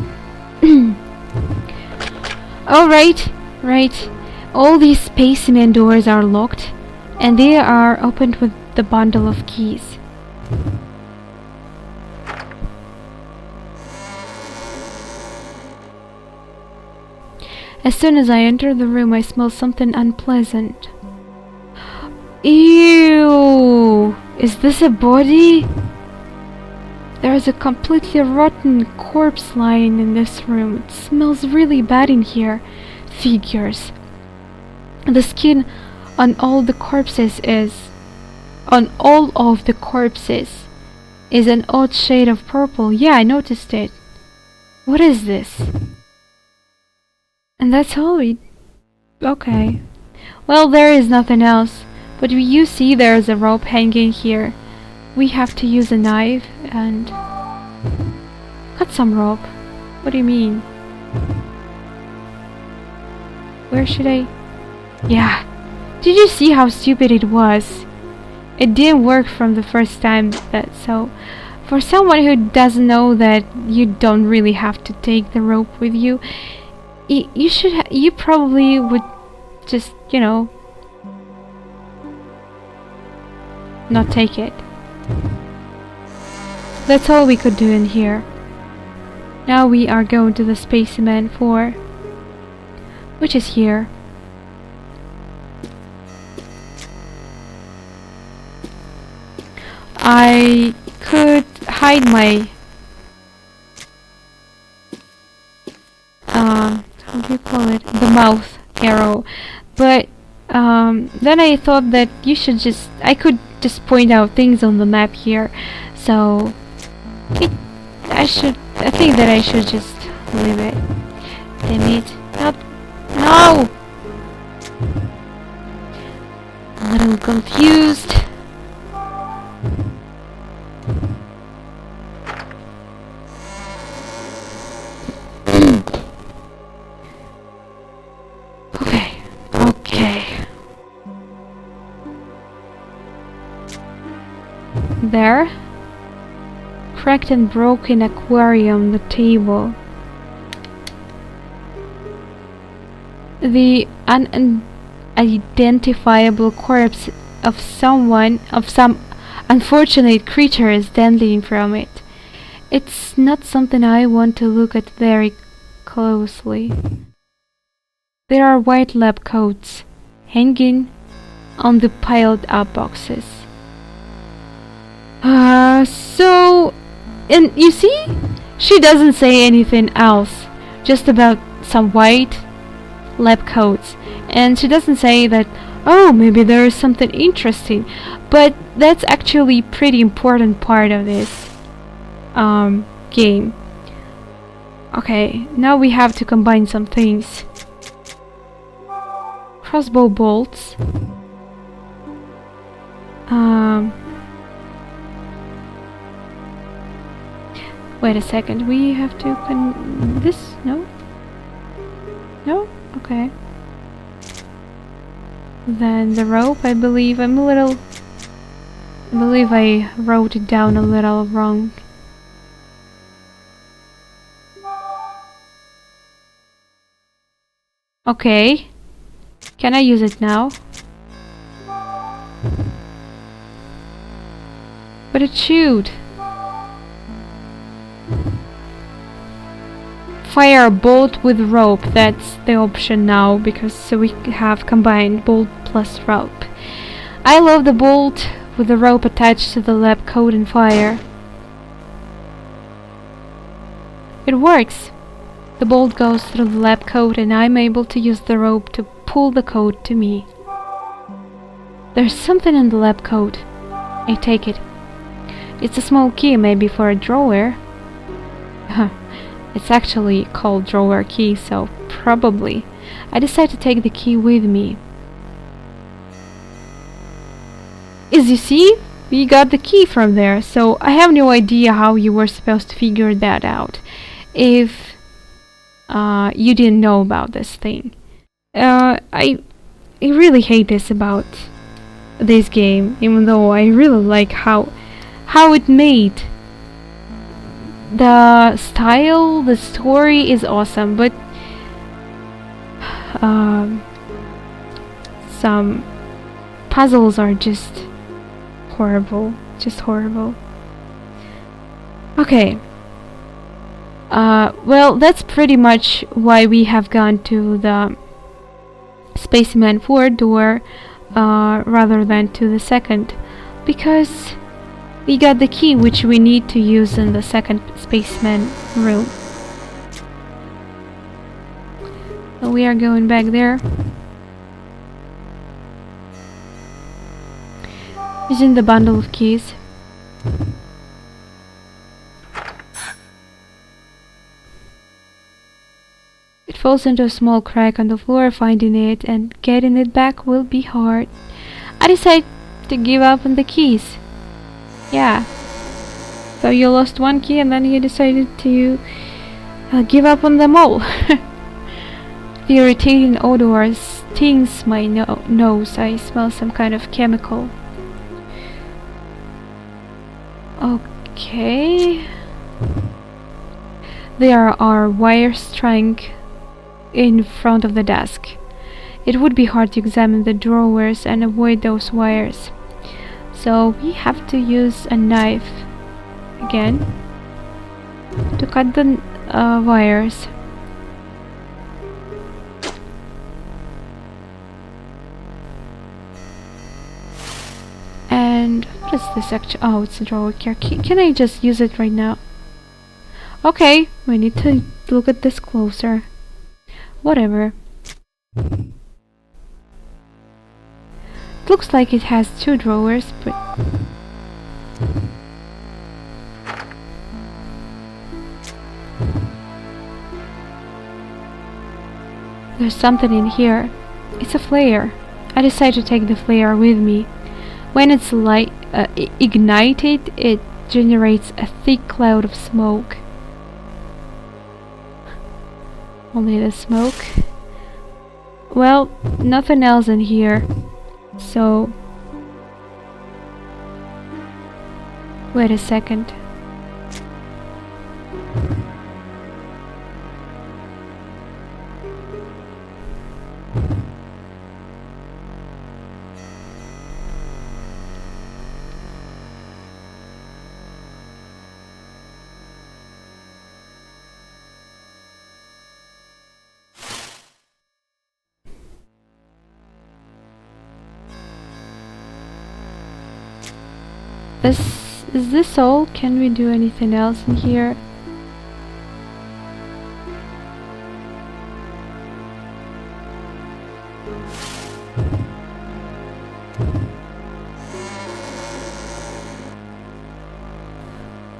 Alright, right. All these Spaceman doors are locked, and they are opened with the bundle of keys. As soon as I enter the room, I smell something unpleasant. Ew! Is this a body? There is a completely rotten corpse lying in this room. It smells really bad in here. Figures. The skin on all of the corpses is an odd shade of purple. Yeah, I noticed it. What is this? And that's all okay. Well, there is nothing else. But you see there's a rope hanging here. We have to use a knife and cut some rope. What do you mean? Where should I? Yeah. Did you see how stupid it was? It didn't work from the first time. So for someone who doesn't know that you don't really have to take the rope with you, you probably would just, you know, not take it. That's all we could do in here. Now we are going to the Spaceman 4, which is here. I could hide my how do you call it? The mouth arrow, but then I thought that I could just point out things on the map here, so I think that I should just leave it. Damn it. No! I'm a little confused. Okay. There. Cracked and broken aquarium, the table. The unidentifiable corpse of some unfortunate creature is dangling from it. It's not something I want to look at very closely. There are white lab coats hanging on the piled up boxes. And you see? She doesn't say anything else. Just about some white lab coats, and she doesn't say that, oh, maybe there is something interesting, but that's actually pretty important part of this game. Okay, now we have to combine some things. Crossbow bolts. Wait a second, we have to this? No? No? Okay. Then the rope, I believe I wrote it down a little wrong. Okay. Can I use it now? But it shoot. Fire a bolt with rope, that's the option now, because we have combined bolt plus rope. I love the bolt with the rope attached to the lab coat and fire. It works. The bolt goes through the lab coat and I'm able to use the rope to pull the coat to me. There's something in the lab coat. I take it. It's a small key, maybe for a drawer. It's actually called drawer key, so probably. I decide to take the key with me. As you see, we got the key from there, so I have no idea how you were supposed to figure that out if you didn't know about this thing. I really hate this about this game, even though I really like how it made. The style, the story is awesome, but some puzzles are just horrible. Okay. Well, that's pretty much why we have gone to the Spaceman 4 door rather than to the second, because we got the key which we need to use in the second Spaceman room. So we are going back there. Using the bundle of keys. It falls into a small crack on the floor. Finding it and getting it back will be hard. I decide to give up on the keys. Yeah. So you lost one key and then you decided to give up on them all. The irritating odor stings my nose. I smell some kind of chemical. Okay. There are wires strung in front of the desk. It would be hard to examine the drawers and avoid those wires. So we have to use a knife again to cut the wires. And what is this actually? Oh, it's a drawer key. Can I just use it right now? Okay, we need to look at this closer. Whatever. It looks like it has two drawers, but there's something in here. It's a flare. I decide to take the flare with me. When it's ignited, it generates a thick cloud of smoke. Only the smoke. Well, nothing else in here. So wait a second. Is this all? Can we do anything else in here?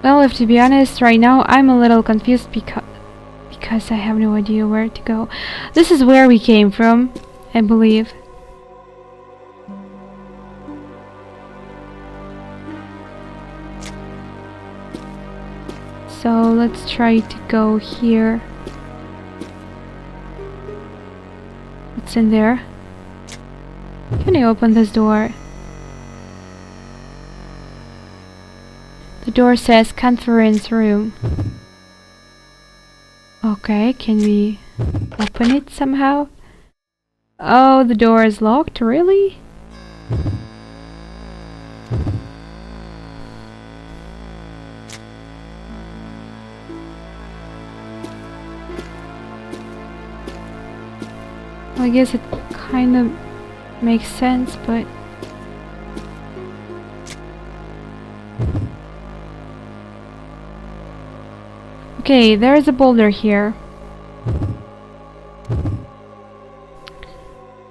Well, if to be honest, right now I'm a little confused because I have no idea where to go. This is where we came from, I believe. So let's try to go here. What's in there? Can I open this door? The door says conference room. Okay, can we open it somehow? Oh, the door is locked, really? Well, I guess it kind of makes sense, but... Okay, there's a boulder here.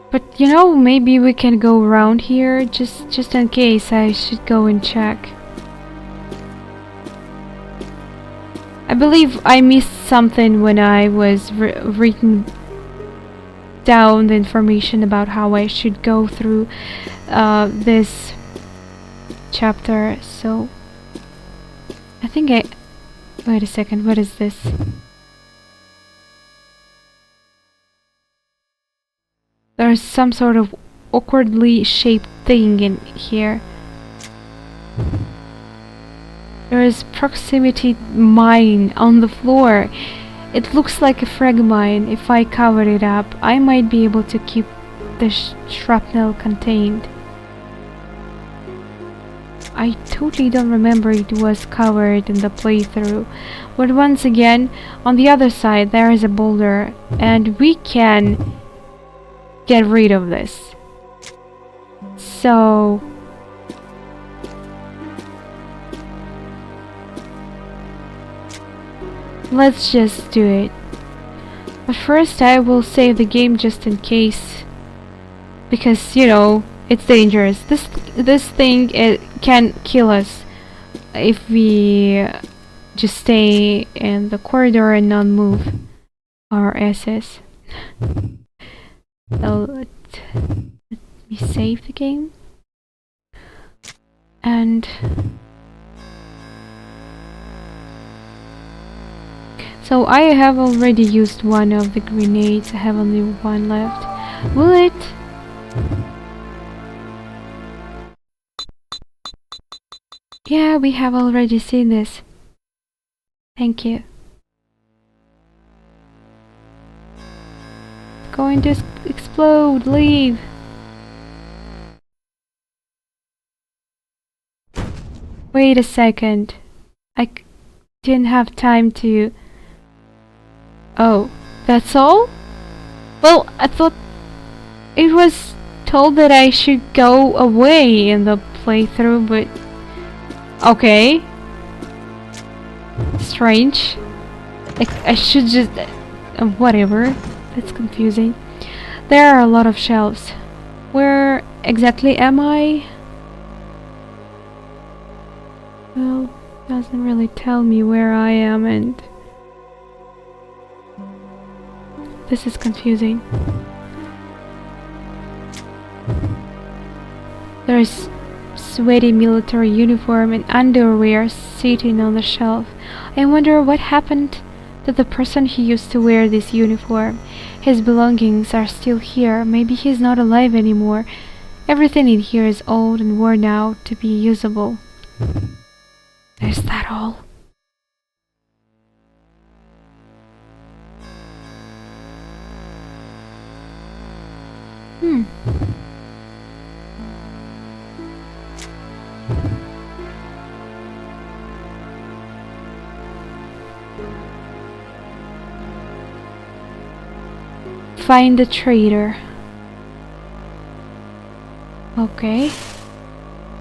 But you know, maybe we can go around here just in case. I should go and check. I believe I missed something when I was written down the information about how I should go through this chapter. So I think I... Wait a second, what is this? There's some sort of awkwardly shaped thing in here. There is proximity mine on the floor. It looks like a frag mine. If I covered it up, I might be able to keep the shrapnel contained. I totally don't remember it was covered in the playthrough. But once again, on the other side there is a boulder, and we can get rid of this. So... let's just do it. But first I will save the game just in case. Because, you know, it's dangerous. This thing, it can kill us if we just stay in the corridor and not move our asses. So let me save the game. And so I have already used one of the grenades. I have only one left. Will it? Yeah, we have already seen this. Thank you. It's going to explode. Leave. Wait a second. I didn't have time to... Oh, that's all? Well, I thought it was told that I should go away in the playthrough, but... Okay. Strange. I should just... whatever. That's confusing. There are a lot of shelves. Where exactly am I? Well, doesn't really tell me where I am, and... this is confusing. There's sweaty military uniform and underwear sitting on the shelf. I wonder what happened to the person who used to wear this uniform. His belongings are still here. Maybe he's not alive anymore. Everything in here is old and worn out to be usable. Is that all? Find the traitor. Okay.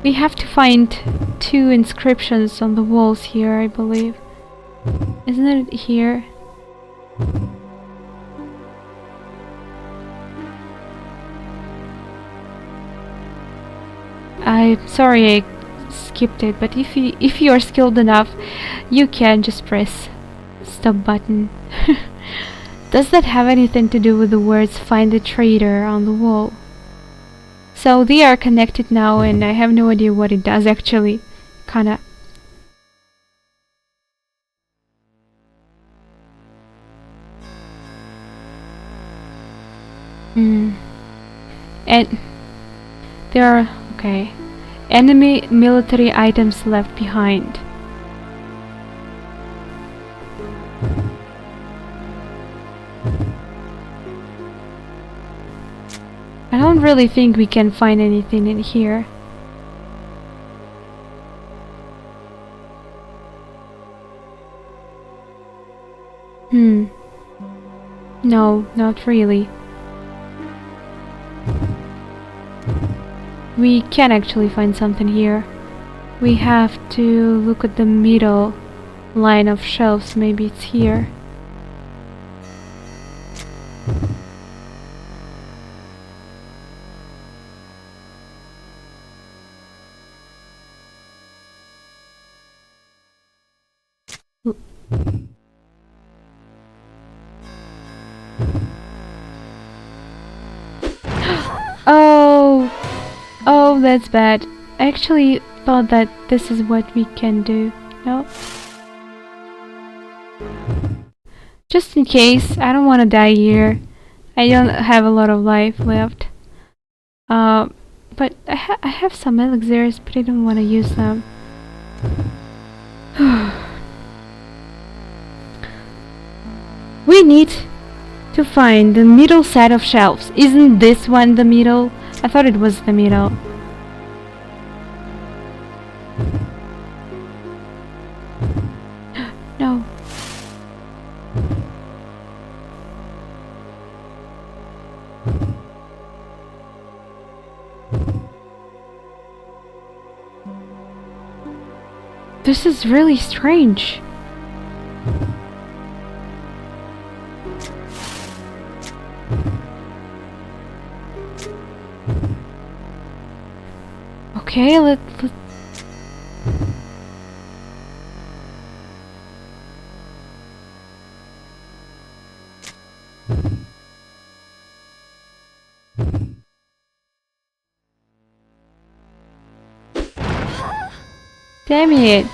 We have to find 2 inscriptions on the walls here, I believe. Isn't it here? I'm sorry, I skipped it, but if you are skilled enough, you can just press stop button. Does that have anything to do with the words "find the traitor" on the wall? So they are connected now, and I have no idea what it does actually. Kinda. And there are, okay, enemy military items left behind. I don't really think we can find anything in here. No, not really. We can actually find something here. We have to look at the middle line of shelves. Maybe it's here. Oh, that's bad. I actually thought that this is what we can do. No? Just in case, I don't want to die here. I don't have a lot of life left. But I have some elixirs, but I don't want to use them. We need to find the middle set of shelves. Isn't this one the middle? I thought it was the middle. No. This is really strange. Okay, let's damn it.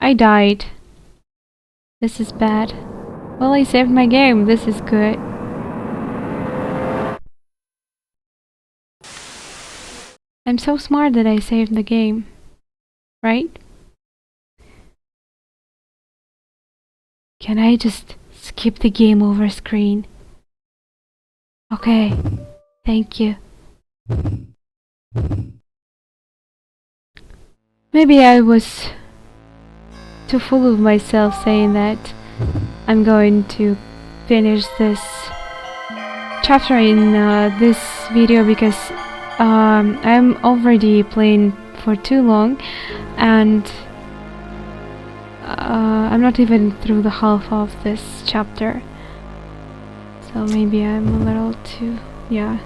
I died. This is bad. Well, I saved my game. This is good. I'm so smart that I saved the game. Right? Can I just skip the game over screen? Okay. Thank you. Maybe I was too full of myself saying that I'm going to finish this chapter in this video because I'm already playing for too long and I'm not even through the half of this chapter. So maybe I'm a little too... yeah.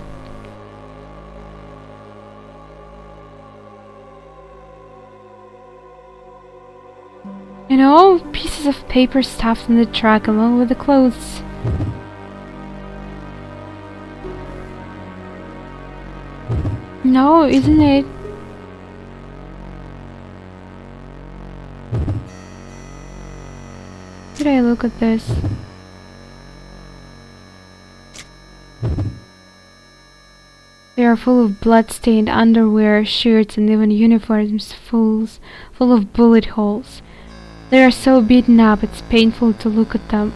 You know, pieces of paper stuffed in the truck along with the clothes. No, isn't it? Did I look at this? They are full of blood-stained underwear, shirts, and even uniforms full of bullet holes. They are so beaten up, it's painful to look at them.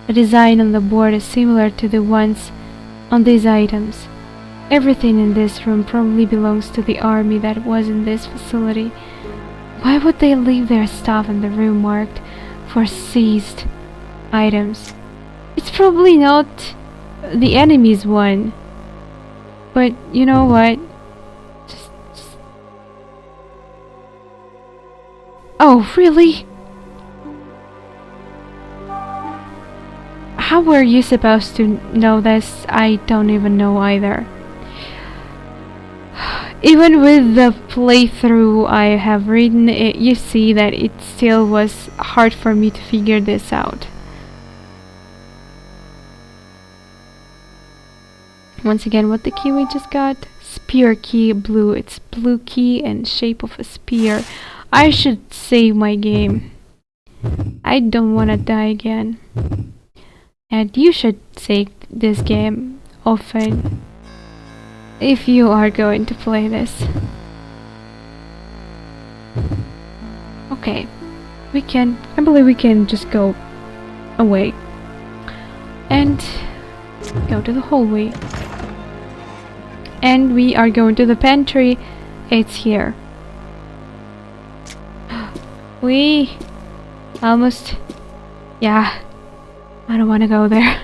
The design on the board is similar to the ones on these items. Everything in this room probably belongs to the army that was in this facility. Why would they leave their stuff in the room marked for seized items? It's probably not the enemy's one. But you know what? Just... Oh, really? How were you supposed to know this? I don't even know either. Even with the playthrough I have written, you see that it still was hard for me to figure this out. Once again, what the key we just got? Spear key, blue. It's blue key and shape of a spear. I should save my game. I don't want to die again. And you should save this game often if you are going to play this. Okay, I believe we can just go away and go to the hallway. And we are going to the pantry. It's here. We almost... Yeah, I don't want to go there.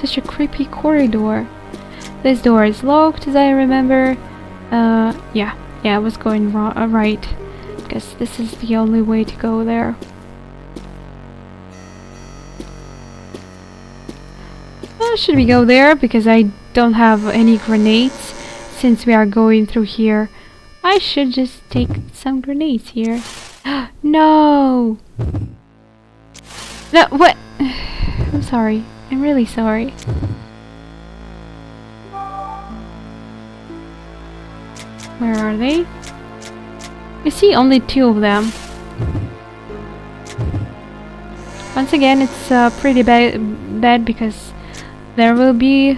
Such a creepy corridor. This door is locked, as I remember. Yeah, I was going right, because this is the only way to go there. Should we go there? Because I don't have any grenades since we are going through here. I should just take some grenades here. No! No, what? I'm sorry. I'm really sorry. Where are they? You see only 2 of them. Once again, it's pretty bad because there will be a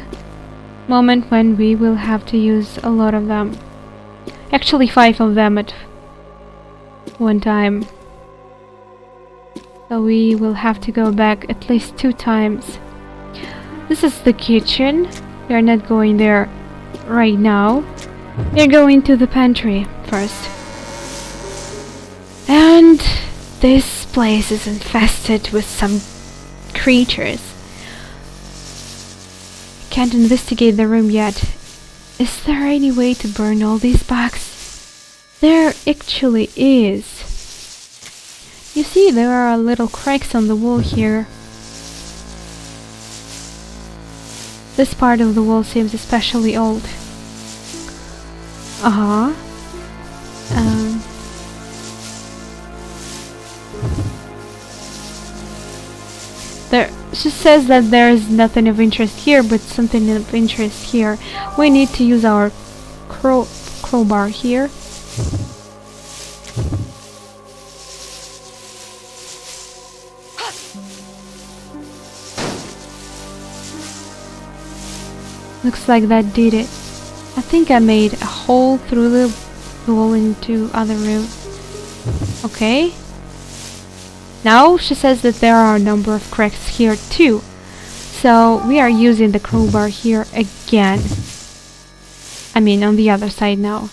moment when we will have to use a lot of them. Actually 5 of them at one time. So we will have to go back at least 2 times. This is the kitchen. We are not going there right now. We are going to the pantry first. And this place is infested with some creatures. Can't investigate the room yet. Is there any way to burn all these boxes? There actually is. You see, there are little cracks on the wall here. This part of the wall seems especially old. She says that there is nothing of interest here, but something of interest here. We need to use our crowbar here. Looks like that did it. I think I made a hole through the wall into other room. Okay. Now she says that there are a number of cracks here too. So we are using the crowbar here again. I mean on the other side now.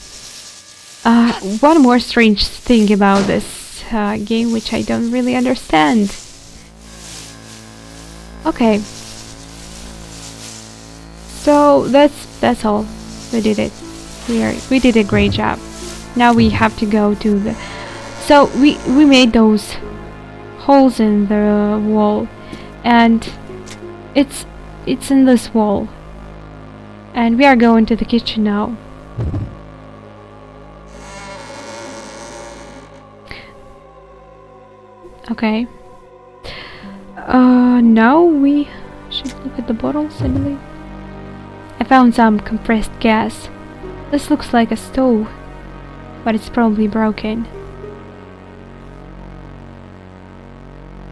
One more strange thing about this game which I don't really understand. Okay. So that's all. We did it. We did a great job. Now we have to go to the... So we made those holes in the wall, and it's in this wall, and we are going to the kitchen now. Okay. Now we should look at the bottles, I believe. I found some compressed gas. This looks like a stove, but it's probably broken.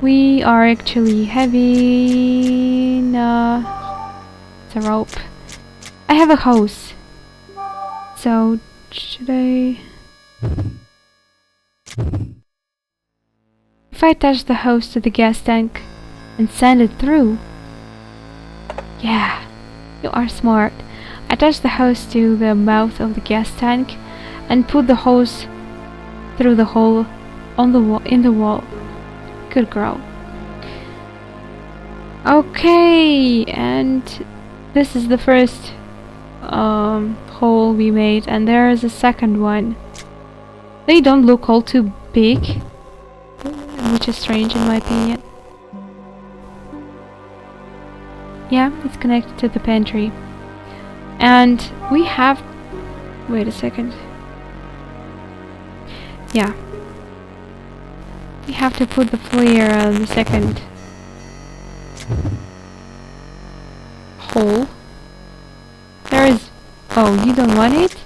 We are actually having it's a rope. I have a hose. So should I... If I touch the hose to the gas tank and send it through... Yeah, you are smart. I touch the hose to the mouth of the gas tank and put the hose through the hole on the in the wall. Good girl. Okay, and this is the first hole we made, and there is a second one. They don't look all too big, which is strange in my opinion. Yeah, it's connected to the pantry. And we have... Wait a second. Yeah. We have to put the flare on the second hole. There is... Oh, you don't want it?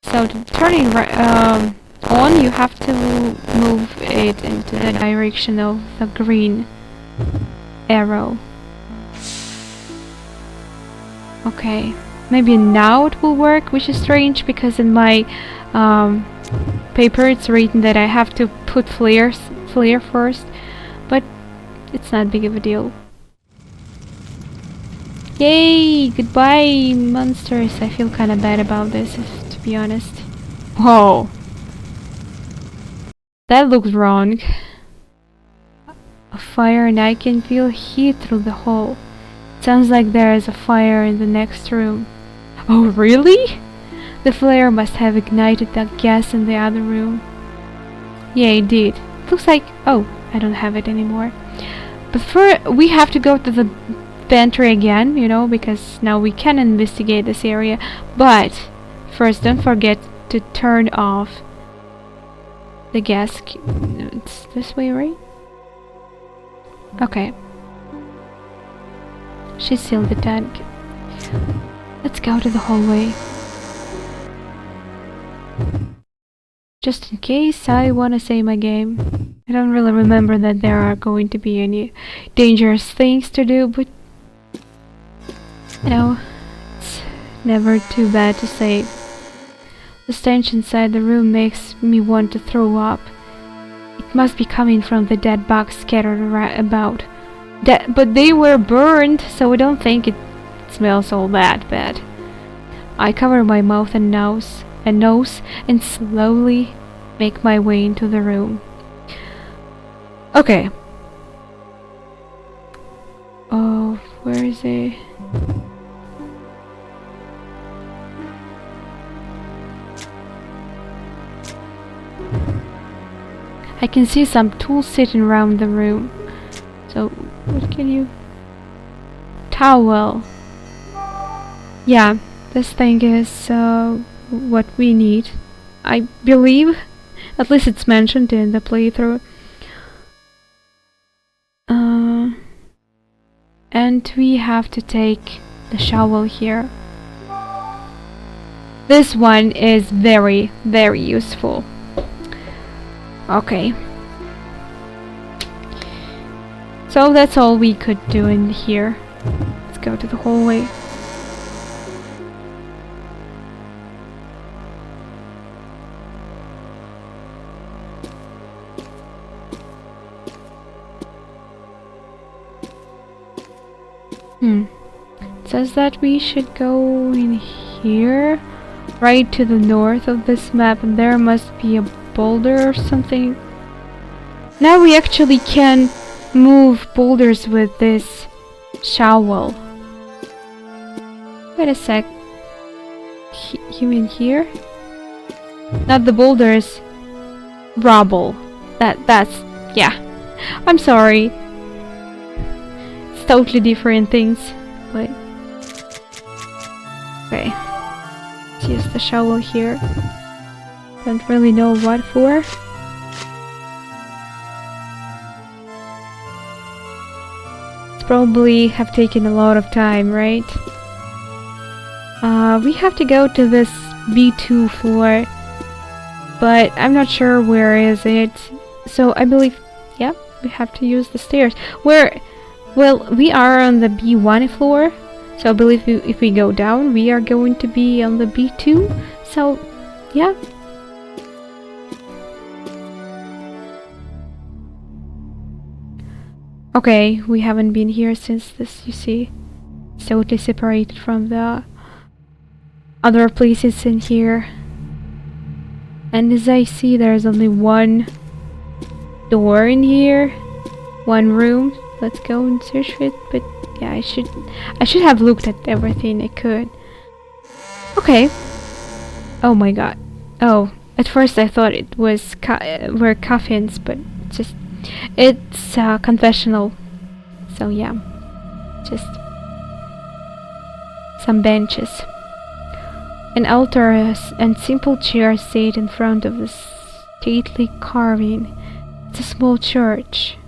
So to turn it on, you have to move it into the direction of the green arrow. Okay, maybe now it will work, which is strange because in my paper it's written that I have to put flare first, but it's not big of a deal. Yay! Goodbye, monsters. I feel kind of bad about this, to be honest. Whoa! That looks wrong. A fire and I can feel heat through the hole. Sounds like there is a fire in the next room. Oh, really? The flare must have ignited that gas in the other room. Yeah, it did. Looks like... Oh, I don't have it anymore. But we have to go to the pantry again, you know, because now we can investigate this area. But first, don't forget to turn off the gas. It's this way, right? Okay. She sealed the tank. Let's go to the hallway. Just in case I want to save my game. I don't really remember that there are going to be any dangerous things to do, but you know, it's never too bad to save. The stench inside the room makes me want to throw up. It must be coming from the dead bugs scattered about. But they were burned, so I don't think it smells all that bad. I cover my mouth and nose and slowly make my way into the room. Okay. Oh, where is it? I can see some tools sitting around the room. So, what can you... Towel. Yeah, this thing is what we need. I believe. At least it's mentioned in the playthrough. And we have to take the shovel here. This one is very, very useful. Okay. So that's all we could do in here. Let's go to the hallway. It says that we should go in here, right to the north of this map, and there must be a boulder or something. Now we actually can move boulders with this shovel. Wait a sec. You mean here? Not the boulders. Rubble. That's... yeah. I'm sorry. It's totally different things. But... okay. Let's use the shovel here. Don't really know what for. Probably have taken a lot of time, right? We have to go to this B2 floor, but I'm not sure where is it. So I believe, yeah, we have to use the stairs. Well, we are on the B1 floor, so I believe if we go down, we are going to be on the B2. So, yeah. Okay, we haven't been here since this, you see. It's totally separated from the other places in here. And as I see, there's only one door in here. One room. Let's go and search it, but yeah, I should have looked at everything I could. Okay. Oh my god. Oh, at first I thought it was were coffins, but just it's confessional. So yeah, just some benches, an altar, and simple chairs sit in front of the stately carving. It's a small church.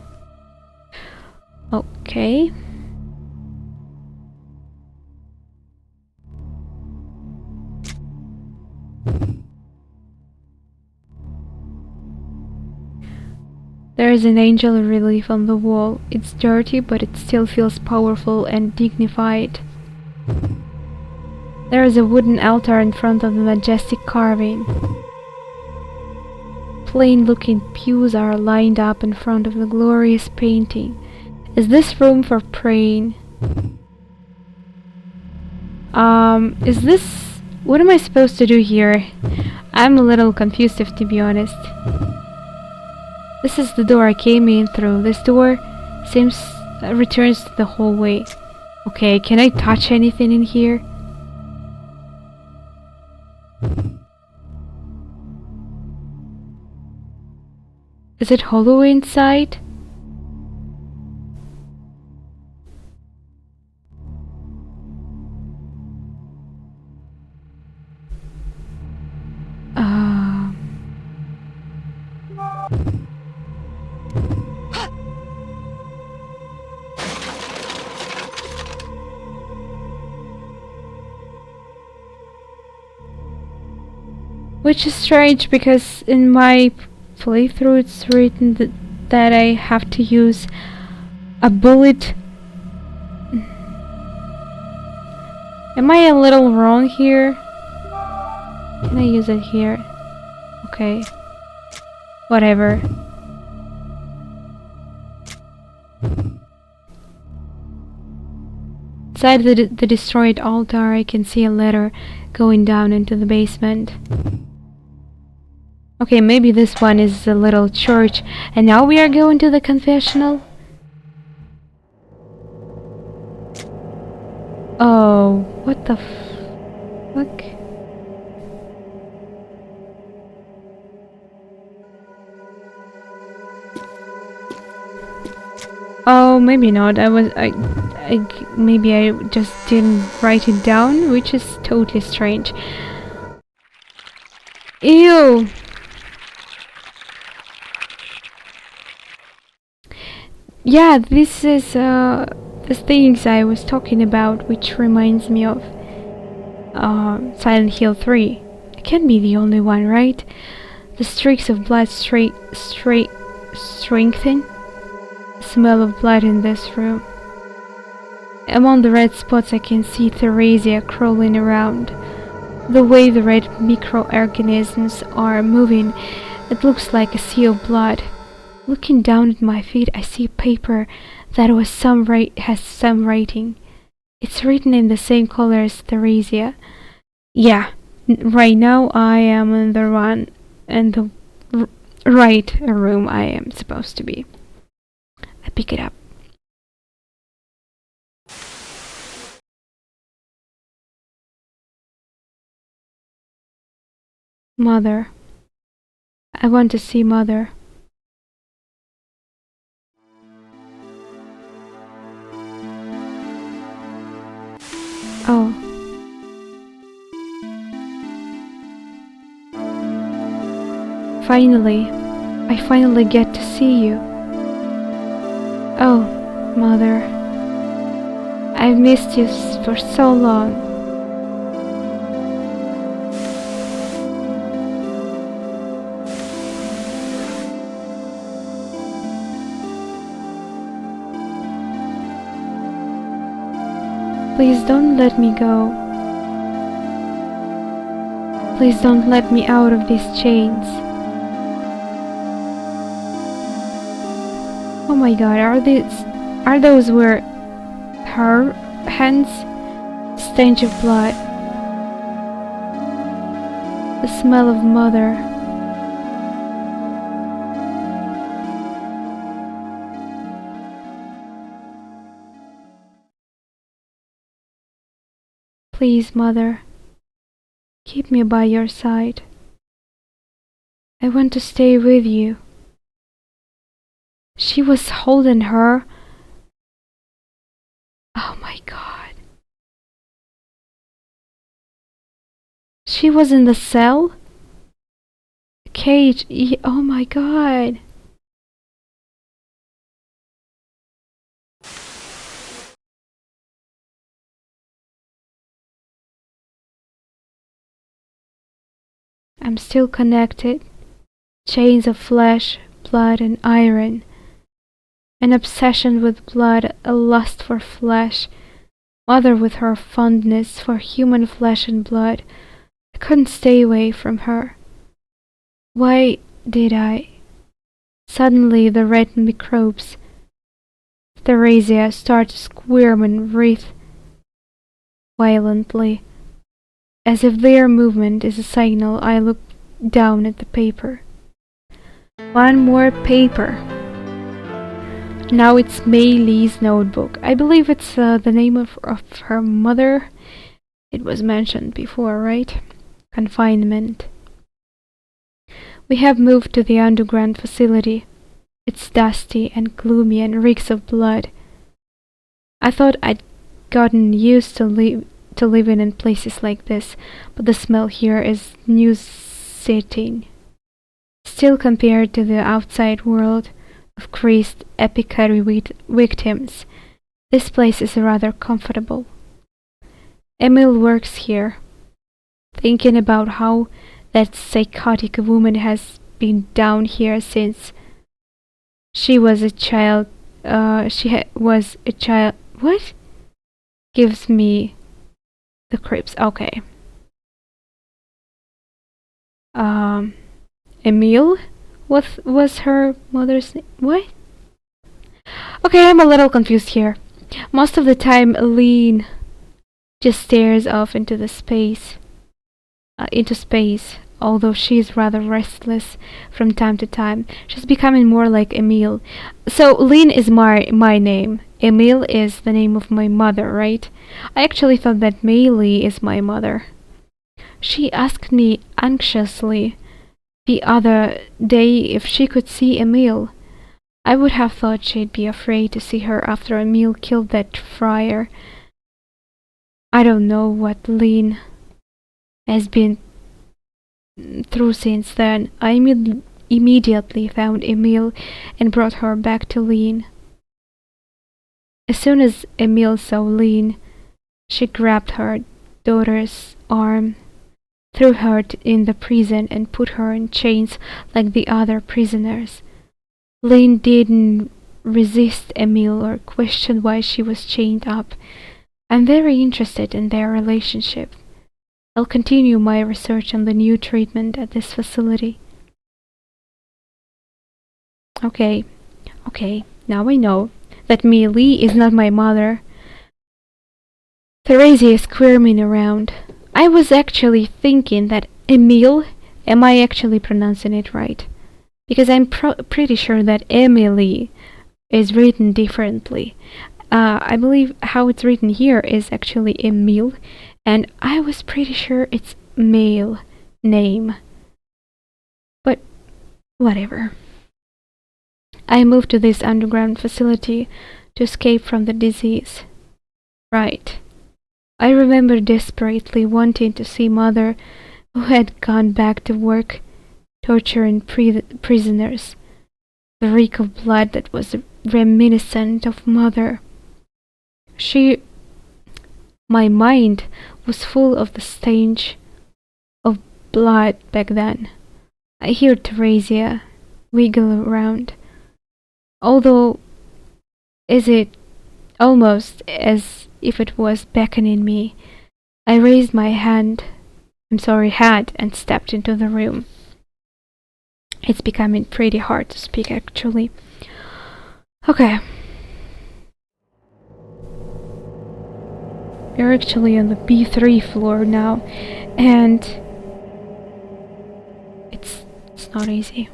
Okay. There is an angel relief on the wall. It's dirty, but it still feels powerful and dignified. There is a wooden altar in front of the majestic carving. Plain-looking pews are lined up in front of the glorious painting. Is this room for praying? Is this... What am I supposed to do here? I'm a little confused, to be honest. This is the door I came in through. This door seems returns to the hallway. Okay, can I touch anything in here? Is it hollow inside? Which is strange because in my playthrough it's written that I have to use a bullet. Am I a little wrong here? Can I use it here? Okay. Whatever. Inside the destroyed altar I can see a ladder going down into the basement. Okay, maybe this one is a little church. And now we are going to the confessional? Oh, what the fuck? Oh, maybe not. Maybe I just didn't write it down, which is totally strange. Ew! Yeah, this is the things I was talking about, which reminds me of Silent Hill 3. I can't be the only one, right? The streaks of blood strengthen. The smell of blood in this room. Among the red spots I can see Theresia crawling around. The way the red microorganisms are moving, it looks like a sea of blood. Looking down at my feet, I see paper that has some writing. It's written in the same color as Theresia. Yeah, right now I am in the right room I am supposed to be. I pick it up. Mother. I want to see Mother. Oh. Finally. I finally get to see you. Oh, Mother. I've missed you for so long. Please don't let me go. Please don't let me out of these chains. Oh my god, are those were her hands? Stench of blood. The smell of Mother. Please, Mother. Keep me by your side. I want to stay with you. She was holding her. Oh my god. She was in the cell? Cage. Oh my god. I'm still connected. Chains of flesh, blood and iron. An obsession with blood, a lust for flesh. Mother with her fondness for human flesh and blood. I couldn't stay away from her. Why did I? Suddenly the red microbes, Theresia, start to squirm and writhe violently. As if their movement is a signal, I look down at the paper. One more paper. Now it's Mei Li's notebook. I believe it's the name of her mother. It was mentioned before, right? Confinement. We have moved to the underground facility. It's dusty and gloomy and reeks of blood. I thought I'd gotten used to living in places like this, but the smell here is nauseating. Still, compared to the outside world of crazed epicary victims, this place is rather comfortable. Emile works here, thinking about how that psychotic woman has been down here since she was a child. Was a child. What? Gives me the creeps. Okay. Emile? What was her mother's name? What? Okay, I'm a little confused here. Most of the time, Aline just stares off into space, although she is rather restless from time to time. She's becoming more like Emile. So, Lynn is my name. Emile is the name of my mother, right? I actually thought that Meili is my mother. She asked me anxiously the other day if she could see Emile. I would have thought she'd be afraid to see her after Emile killed that friar. I don't know what Lynn has been through since then. I immediately found Emile and brought her back to Lynn. As soon as Emile saw Lynn, she grabbed her daughter's arm, threw her in the prison and put her in chains like the other prisoners. Lynn didn't resist Emile or question why she was chained up. I'm very interested in their relationship. I'll continue my research on the new treatment at this facility. Okay, now I know that Meili is not my mother. Theresia is squirming around. I was actually thinking that Emile, am I actually pronouncing it right? Because I'm pretty sure that Emily is written differently. I believe how it's written here is actually Emile, and I was pretty sure it's male name. But whatever. I moved to this underground facility to escape from the disease. Right. I remember desperately wanting to see Mother, who had gone back to work, torturing prisoners. The reek of blood that was reminiscent of Mother. My mind was full of the stench of blood back then. I hear Theresia wiggle around. Although, is it almost as if it was beckoning me? I raised my hand, and stepped into the room. It's becoming pretty hard to speak, actually. Okay. We're actually on the B3 floor now, and it's not easy.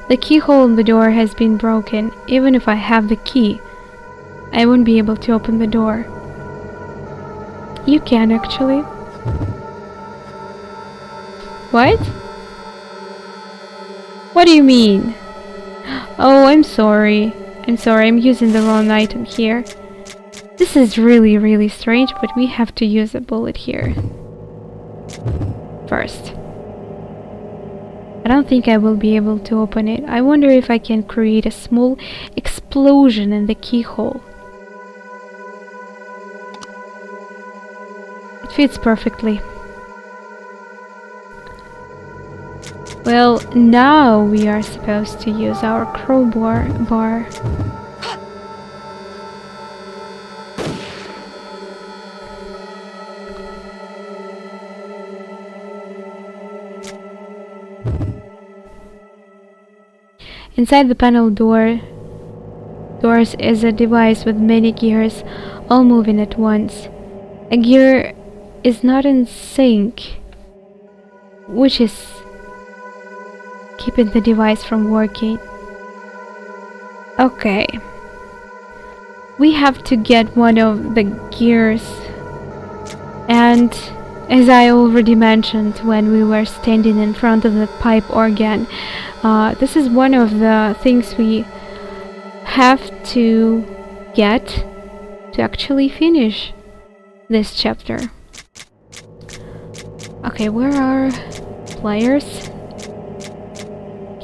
The keyhole in the door has been broken. Even if I have the key, I won't be able to open the door. You can actually. What? What do you mean? Oh, I'm sorry. I'm using the wrong item here. This is really strange, but we have to use a bullet here. First. I don't think I will be able to open it. I wonder if I can create a small explosion in the keyhole. It fits perfectly. Well, now we are supposed to use our crowbar bar. Inside the panel doors is a device with many gears, all moving at once. A gear is not in sync, which is keeping the device from working. Okay. We have to get one of the gears, and as I already mentioned when we were standing in front of the pipe organ, this is one of the things we have to get to actually finish this chapter. Okay, where are players?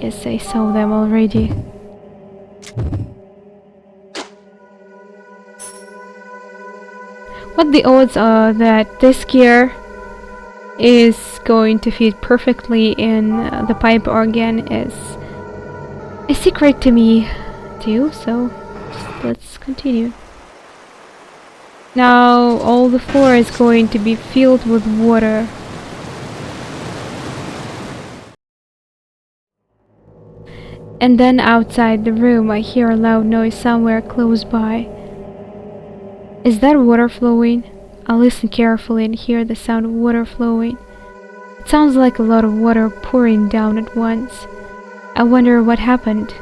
Guess I saw them already. What the odds are that this gear is going to fit perfectly in the pipe organ is a secret to me too, so let's continue. Now all the floor is going to be filled with water. And then outside the room I hear a loud noise somewhere close by. Is that water flowing? I listen carefully and hear the sound of water flowing. It sounds like a lot of water pouring down at once. I wonder what happened.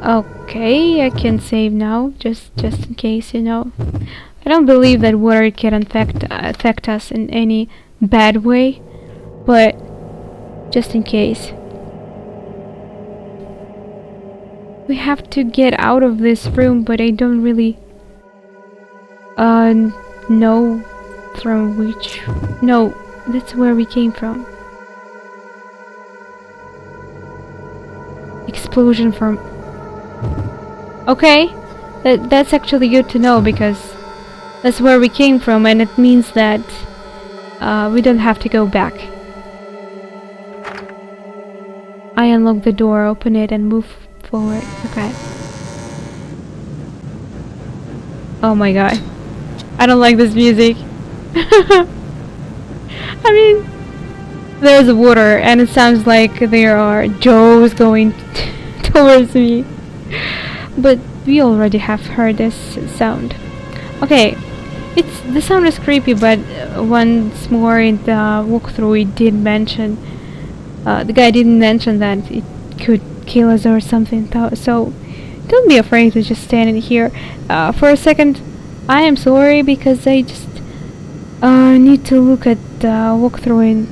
Okay, I can save now, just in case, you know. I don't believe that water can affect us in any bad way, but just in case. We have to get out of this room, but I don't really know from which... No, that's where we came from. Explosion from... Okay, that's actually good to know, because that's where we came from, and it means that we don't have to go back. I unlock the door, open it, and move forward. Okay. Oh my god. I don't like this music. I mean, there's water and it sounds like there are jaws going towards me. But we already have heard this sound. Okay. The sound is creepy, but once more in the walkthrough it did mention the guy didn't mention that it could kill us or something, so don't be afraid to just stand in here. For a second, I am sorry because I just need to look at the walkthrough and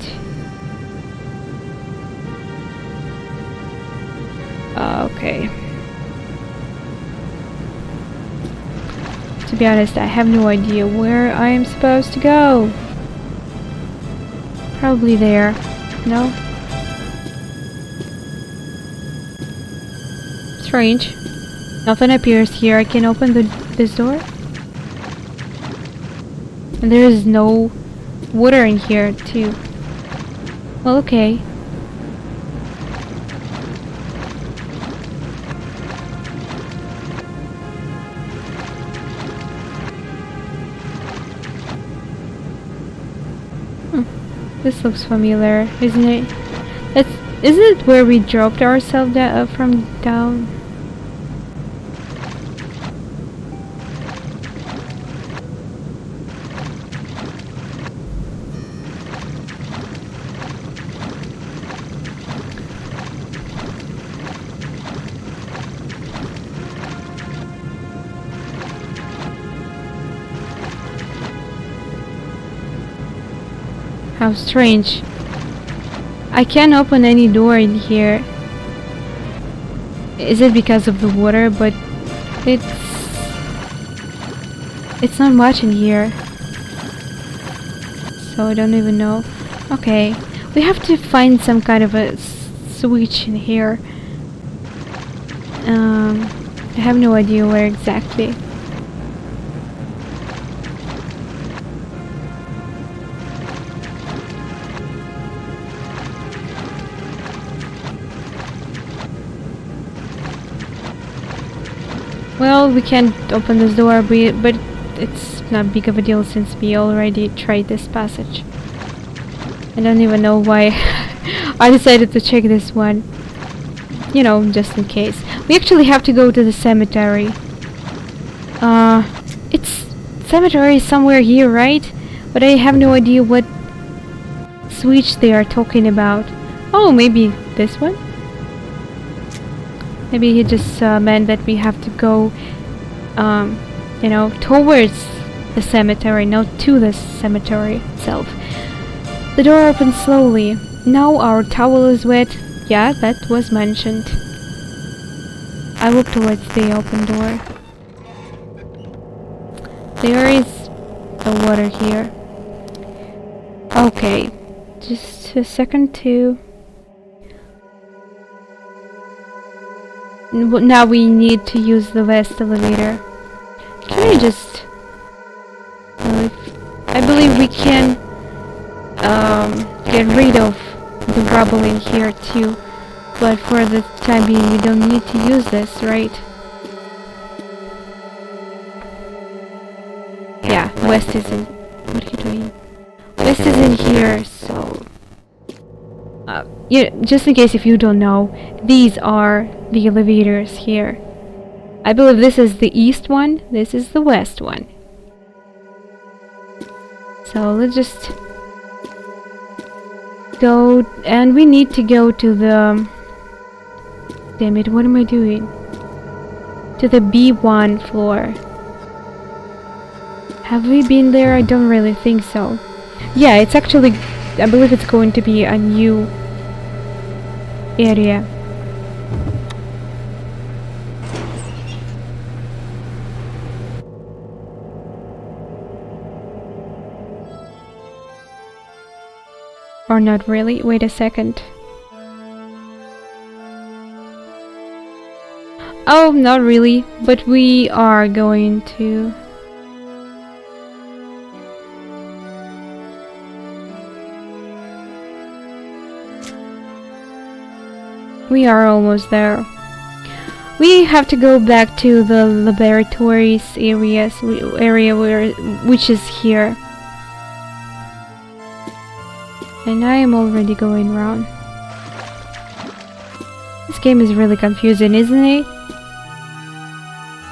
okay. To be honest, I have no idea where I am supposed to go. Probably there. No? Strange. Nothing appears here. I can open this door. And there is no water in here too. Well, okay. This looks familiar, isn't it? Isn't it where we dropped ourselves from down? How strange. I can't open any door in here. Is it because of the water? But it's not much in here. So I don't even know. Okay. We have to find some kind of a switch in here. I have no idea where exactly. Well, we can't open this door, but it's not big of a deal since we already tried this passage. I don't even know why I decided to check this one. You know, just in case. We actually have to go to the cemetery. It's cemetery somewhere here, right? But I have no idea what switch they are talking about. Oh, maybe this one? Maybe he just meant that we have to go, you know, towards the cemetery, not to the cemetery itself. The door opens slowly. Now our towel is wet. Yeah, that was mentioned. I look towards the open door. There is the water here. Okay, just a second to... Now we need to use the west elevator. Can I just... I believe we can get rid of the rubble in here too. But for the time being we don't need to use this, right? Yeah, west is in... What are you doing? West is in here, so... yeah, just in case if you don't know, these are the elevators here. I believe this is the east one, this is the west one. So let's just go, and we need to go to the... Damn it, what am I doing? To the B1 floor. Have we been there? I don't really think so. Yeah, it's actually... I believe it's going to be a new area. Or not really? Wait a second. Oh, not really, but we are going to... We are almost there. We have to go back to the laboratories area which is here. And I am already going wrong. This game is really confusing, isn't it?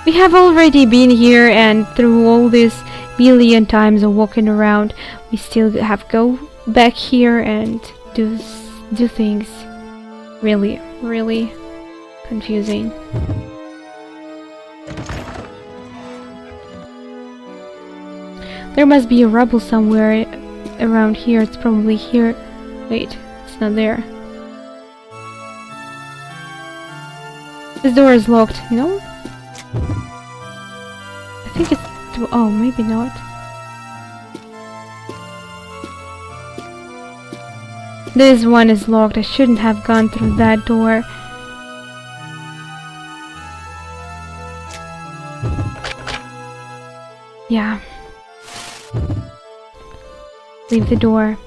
We have already been here, and through all this billion times of walking around, we still have to go back here and do things. Really, really confusing. There must be a rubble somewhere around here. It's probably here. Wait, it's not there. This door is locked. No? I think it's... Oh, maybe not. This one is locked. I shouldn't have gone through that door. Yeah. Leave the door.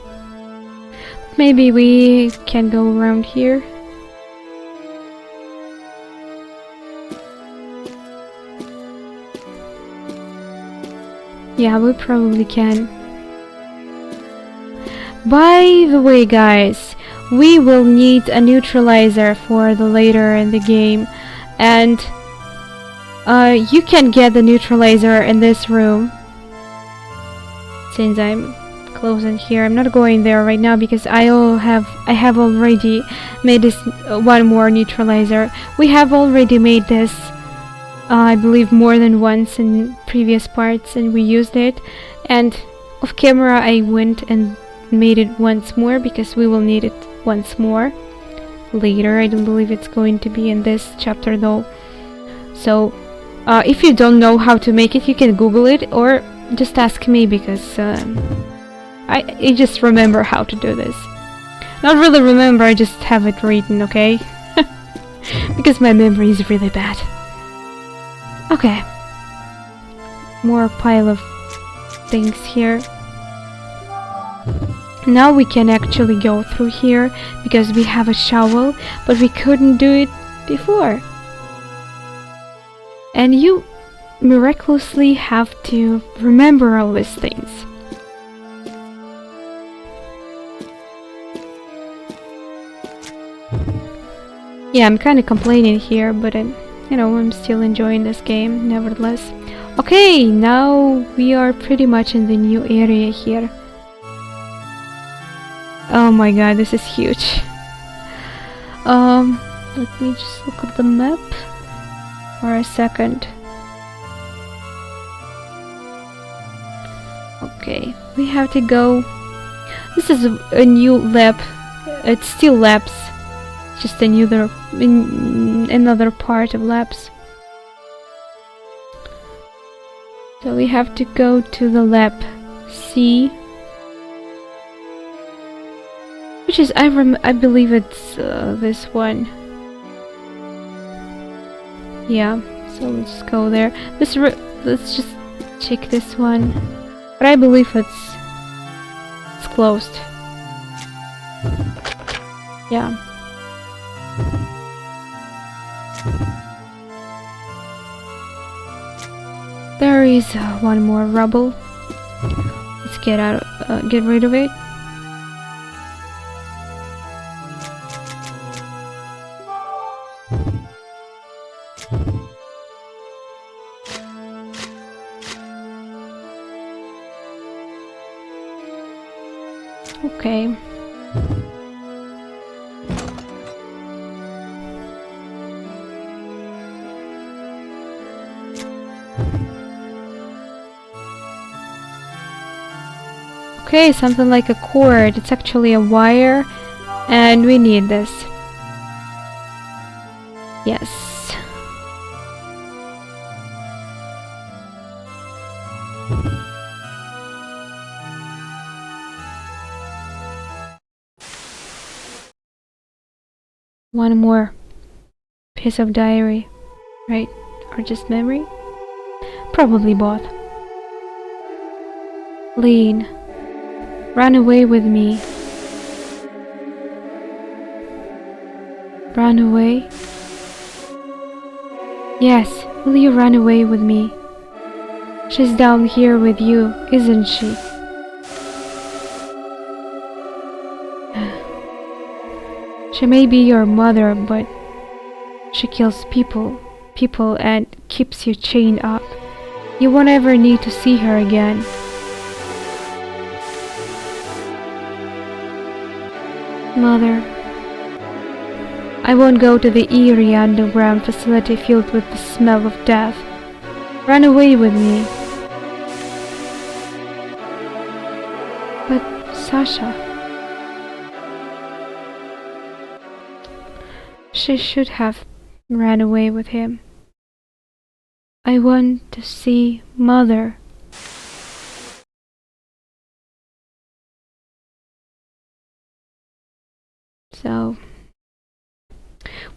Maybe we can go around here. Yeah, we probably can. By the way, guys, we will need a neutralizer for the later in the game, and you can get the neutralizer in this room. Since I'm close in here, I'm not going there right now because I have already made this one more neutralizer. We have already made this, I believe, more than once in previous parts, and we used it. And off camera, I went and made it once more because we will need it once more later. I don't believe it's going to be in this chapter though. So if you don't know how to make it, you can Google it or just ask me, because I just remember how to do this. Not really remember, I just have it written, okay? Because my memory is really bad. Okay. More pile of things here. Now we can actually go through here because we have a shovel, but we couldn't do it before. And you miraculously have to remember all these things. Yeah, I'm kind of complaining here, but I'm still enjoying this game nevertheless. Okay, now we are pretty much in the new area here. Oh my god, this is huge. Let me just look at the map for a second. Okay, we have to go. This is a new lab. It's still labs, just another part of labs. So we have to go to the lab C, which is I believe it's this one. Yeah, so let's go there. Let's just check this one, but I believe it's closed. Yeah. There is one more rubble. Let's get rid of it. Okay. Okay, something like a cord. It's actually a wire, and we need this. Yes. One more piece of diary, right? Or just memory? Probably both. Lean. Run away with me. Run away? Yes, will you run away with me? She's down here with you, isn't she? She may be your mother, but she kills people and keeps you chained up. You won't ever need to see her again. Mother, I won't go to the eerie underground facility filled with the smell of death. Run away with me. But Sasha, she should have ran away with him. I want to see Mother. So,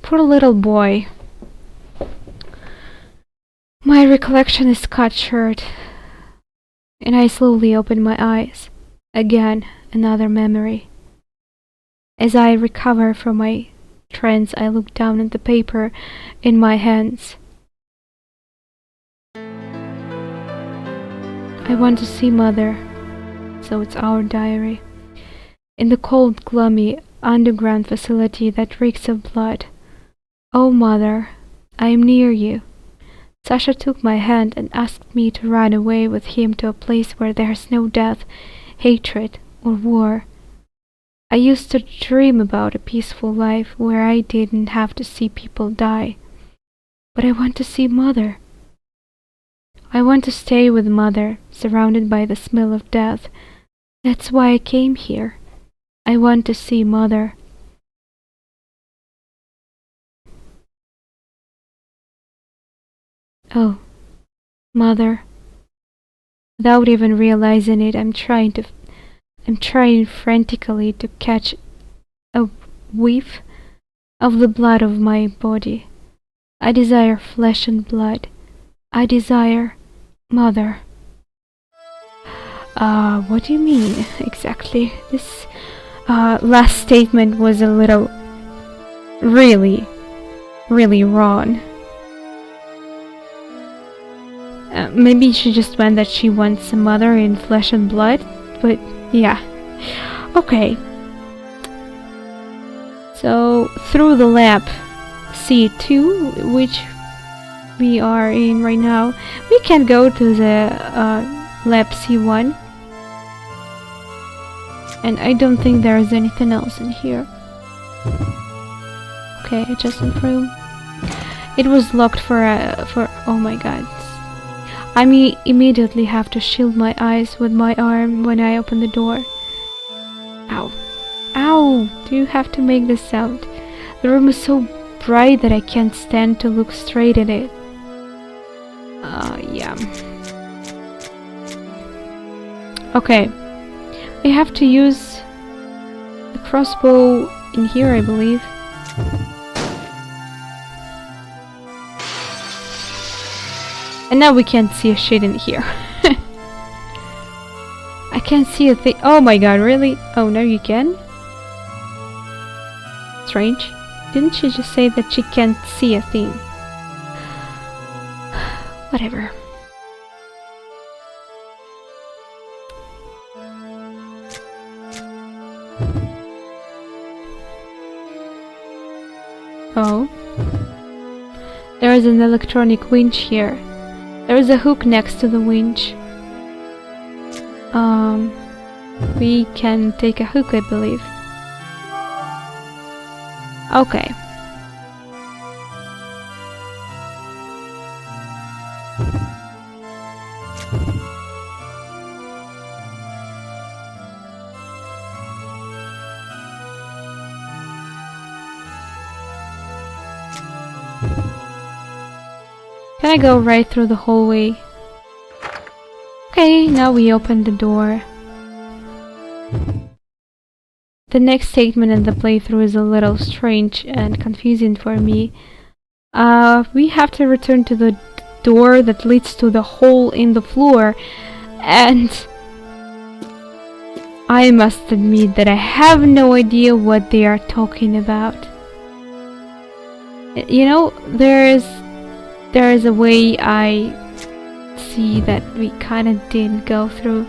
poor little boy. My recollection is cut short, and I slowly open my eyes. Again, another memory. As I recover from my trance, I look down at the paper in my hands. I want to see Mother, so it's our diary. In the cold, gloomy underground facility that reeks of blood. Oh, Mother, I am near you. Sasha took my hand and asked me to run away with him to a place where there's no death, hatred, or war. I used to dream about a peaceful life where I didn't have to see people die. But I want to see Mother. I want to stay with Mother, surrounded by the smell of death, That's why I came here. I want to see Mother. Oh, Mother. Without even realizing it, I'm trying frantically to catch a whiff of the blood of my body. I desire flesh and blood. I desire Mother. What do you mean exactly? This last statement was a little really wrong. Maybe she just meant that she wants a mother in flesh and blood, but yeah. Okay. So, through the lab C2, which we are in right now, we can go to the lab C1. And I don't think there is anything else in here. Okay, adjustment room. It was locked for oh my god. I immediately have to shield my eyes with my arm when I open the door. Ow. Ow! Do you have to make this sound? The room is so bright that I can't stand to look straight at it. Yeah. Okay. We have to use the crossbow in here, I believe. And now we can't see a shit in here. I can't see a thing. Oh my god, really? Oh, no you can? Strange. Didn't she just say that she can't see a thing? Whatever. Oh. There is an electronic winch here. There is a hook next to the winch. We can take a hook, I believe. Okay. Can I go right through the hallway? Okay, now we open the door. The next statement in the playthrough is a little strange and confusing for me. We have to return to the door that leads to the hole in the floor, and I must admit that I have no idea what they are talking about. You know, there is a way I see that we kinda didn't go through.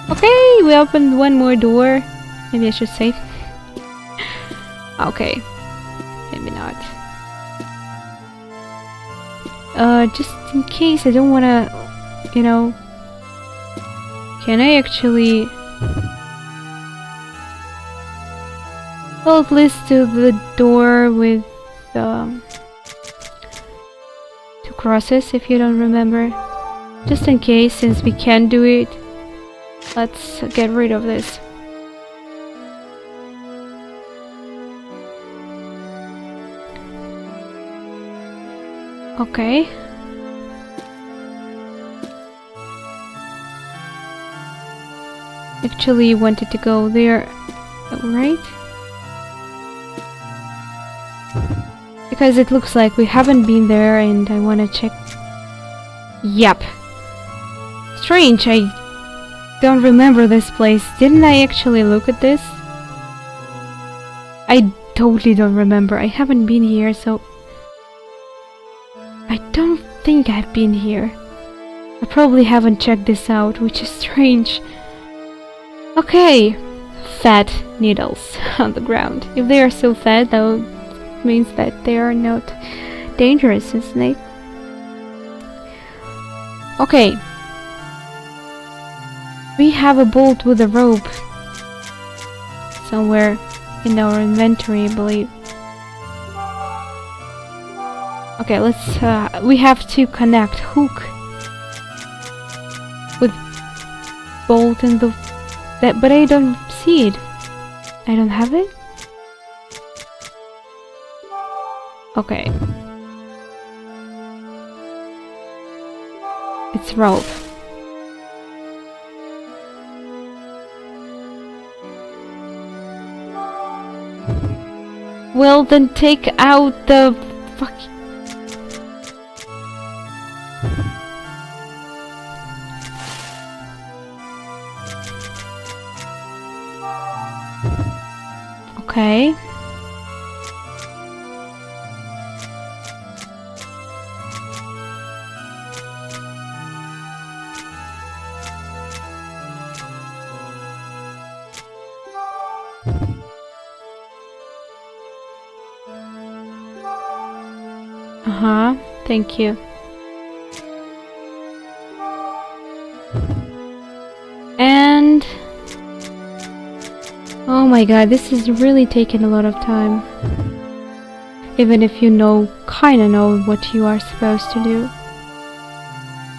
Okay, we opened one more door. Maybe I should save. Okay, maybe not. Just in case I don't wanna, you know, can I actually... Well, it leads to the door with two crosses, if you don't remember. Just in case, since we can't do it, let's get rid of this. Okay. Actually wanted to go there, right? Because it looks like we haven't been there and I wanna check. Yep. Strange, I don't remember this place. Didn't I actually look at this? I totally don't remember. I haven't been here, so... I don't think I've been here. I probably haven't checked this out, which is strange. Okay. Fat needles on the ground. If they are so fat, that means that they are not dangerous, isn't it? Okay. We have a bolt with a rope somewhere in our inventory, I believe. Okay, let's we have to connect hook with bolt in the... but I don't see it. I don't have it? Okay. It's rope. Well, then take out the... fuck. Okay. Thank you. And... oh my god, this is really taking a lot of time. Even if you kinda know what you are supposed to do.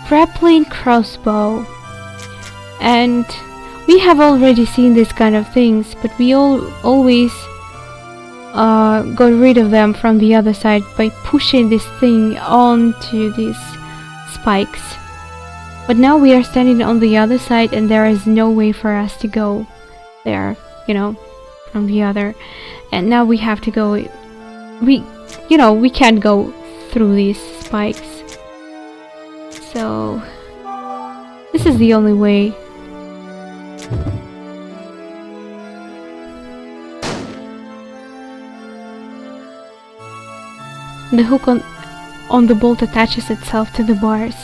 Grappling crossbow. And we have already seen these kind of things, but we always got rid of them from the other side by pushing this thing onto these spikes. But now we are standing on the other side and there is no way for us to go there, from the other. And now we have to go... we can't go through these spikes. So... this is the only way. The hook on the bolt attaches itself to the bars.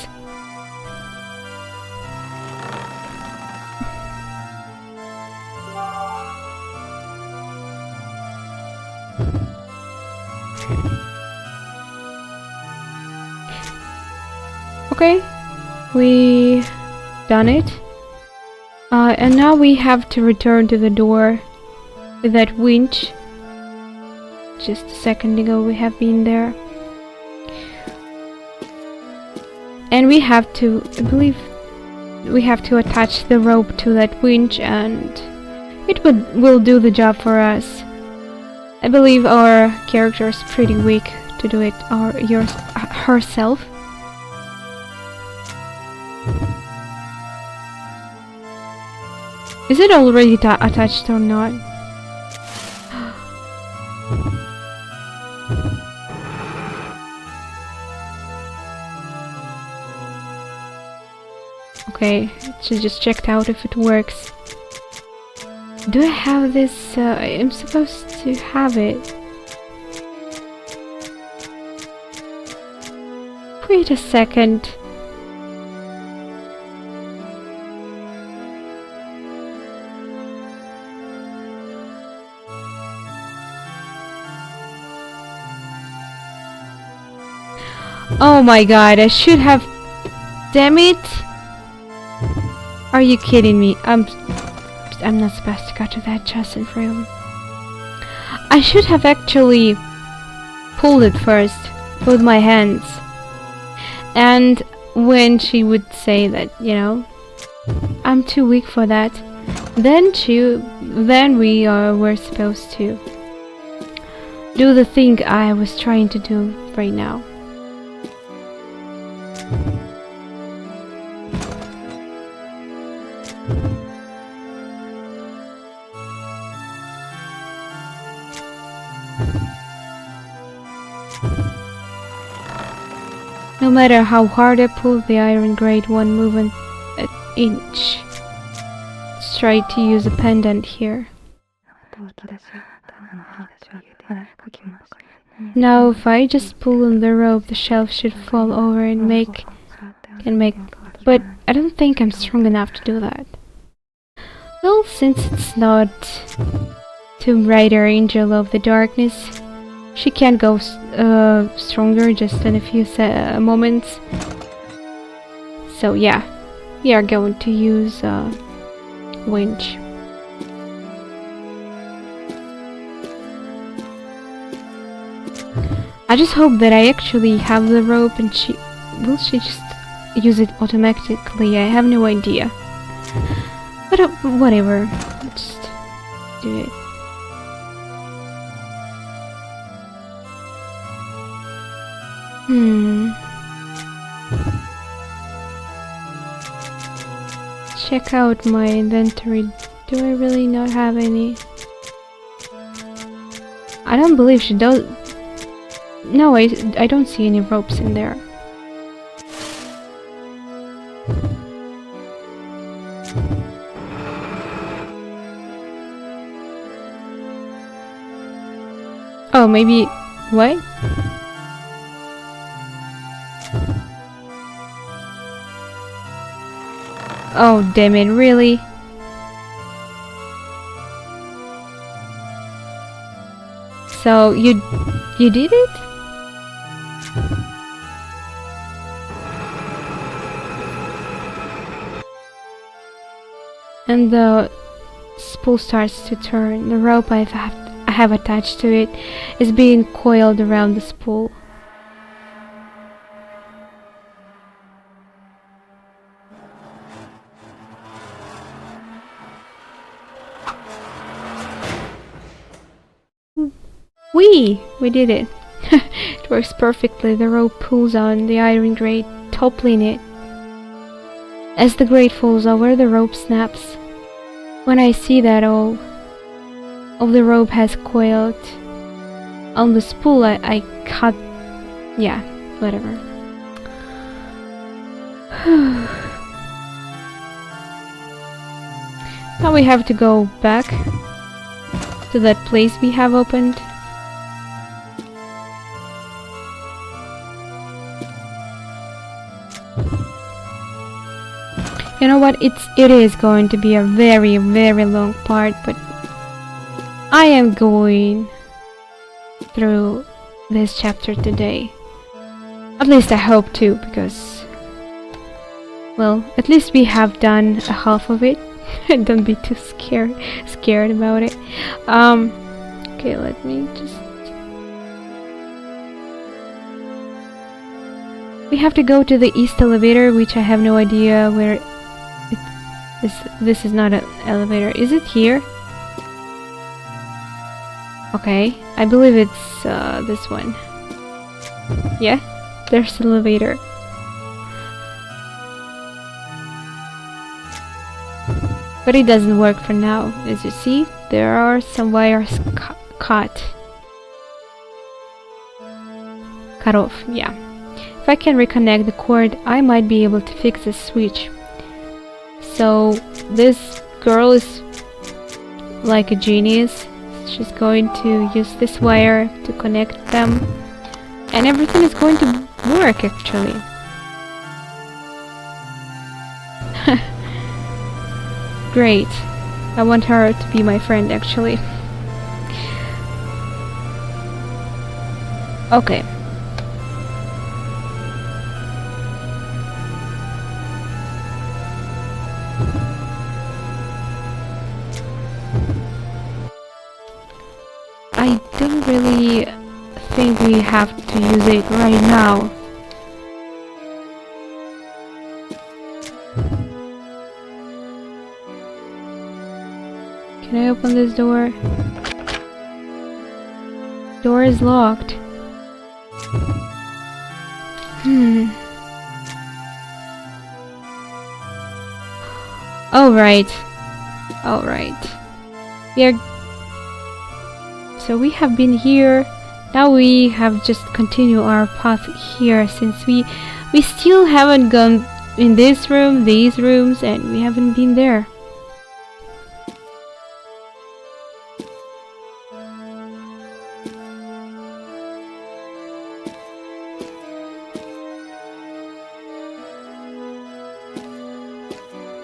Okay, we done it. And now we have to return to the door with that winch. Just a second ago we have been there. And we have to, I believe, we have to attach the rope to that winch and it will do the job for us. I believe our character is pretty weak to do it herself. Is it already attached or not? Okay, so just checked out if it works. Do I have this? I'm supposed to have it. Wait a second. Oh my god, I should have... damn it! Are you kidding me? I'm not supposed to go to that Justin room. I should have actually pulled it first with my hands. And when she would say that, I'm too weak for that, then we were supposed to do the thing I was trying to do right now. No matter how hard I pull, the iron grate won't move an inch. Let's try to use a pendant here. Now if I just pull on the rope, the shelf should fall over and make... But I don't think I'm strong enough to do that. Well, since it's not Tomb Raider Angel of the Darkness, she can go stronger just in a few moments. So yeah, we are going to use winch. I just hope that I actually have the rope and will she just use it automatically? I have no idea. But whatever. Just do it. Check out my inventory. Do I really not have any? I don't believe she does. No, I don't see any ropes in there. Oh, maybe... What? Oh, damn it, really? So, you did it? And the spool starts to turn. The rope I have attached to it is being coiled around the spool. We did it. It works perfectly. The rope pulls on the iron grate, toppling it. As the grate falls over, the rope snaps. When I see that all of the rope has coiled on the spool, I cut... Yeah, whatever. Now we have to go back to that place we have opened. You know what? It is going to be a very, very long part, but I am going through this chapter today. At least I hope to, because, well, at least we have done a half of it. Don't be too scared about it. Okay, let me just... We have to go to the east elevator, which I have no idea where this is not an elevator. Is it here? Okay, I believe it's this one. Yeah, there's an elevator. But it doesn't work for now. As you see, there are some wires cut off, yeah. If I can reconnect the cord, I might be able to fix the switch. So this girl is like a genius. She's going to use this wire to connect them, and everything is going to work actually. Great. I want her to be my friend actually. Okay. I don't really think we have to use it right now. Can I open this door? Door is locked. Alright. So we have been here. Now we have just continued our path here, since we still haven't gone in this room, these rooms, and we haven't been there.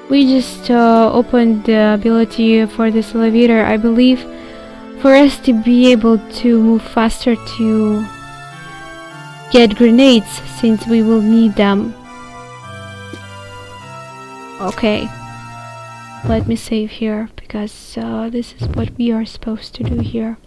We just opened the ability for this elevator, I believe, for us to be able to move faster to get grenades, since we will need them. Okay, let me save here, because this is what we are supposed to do here.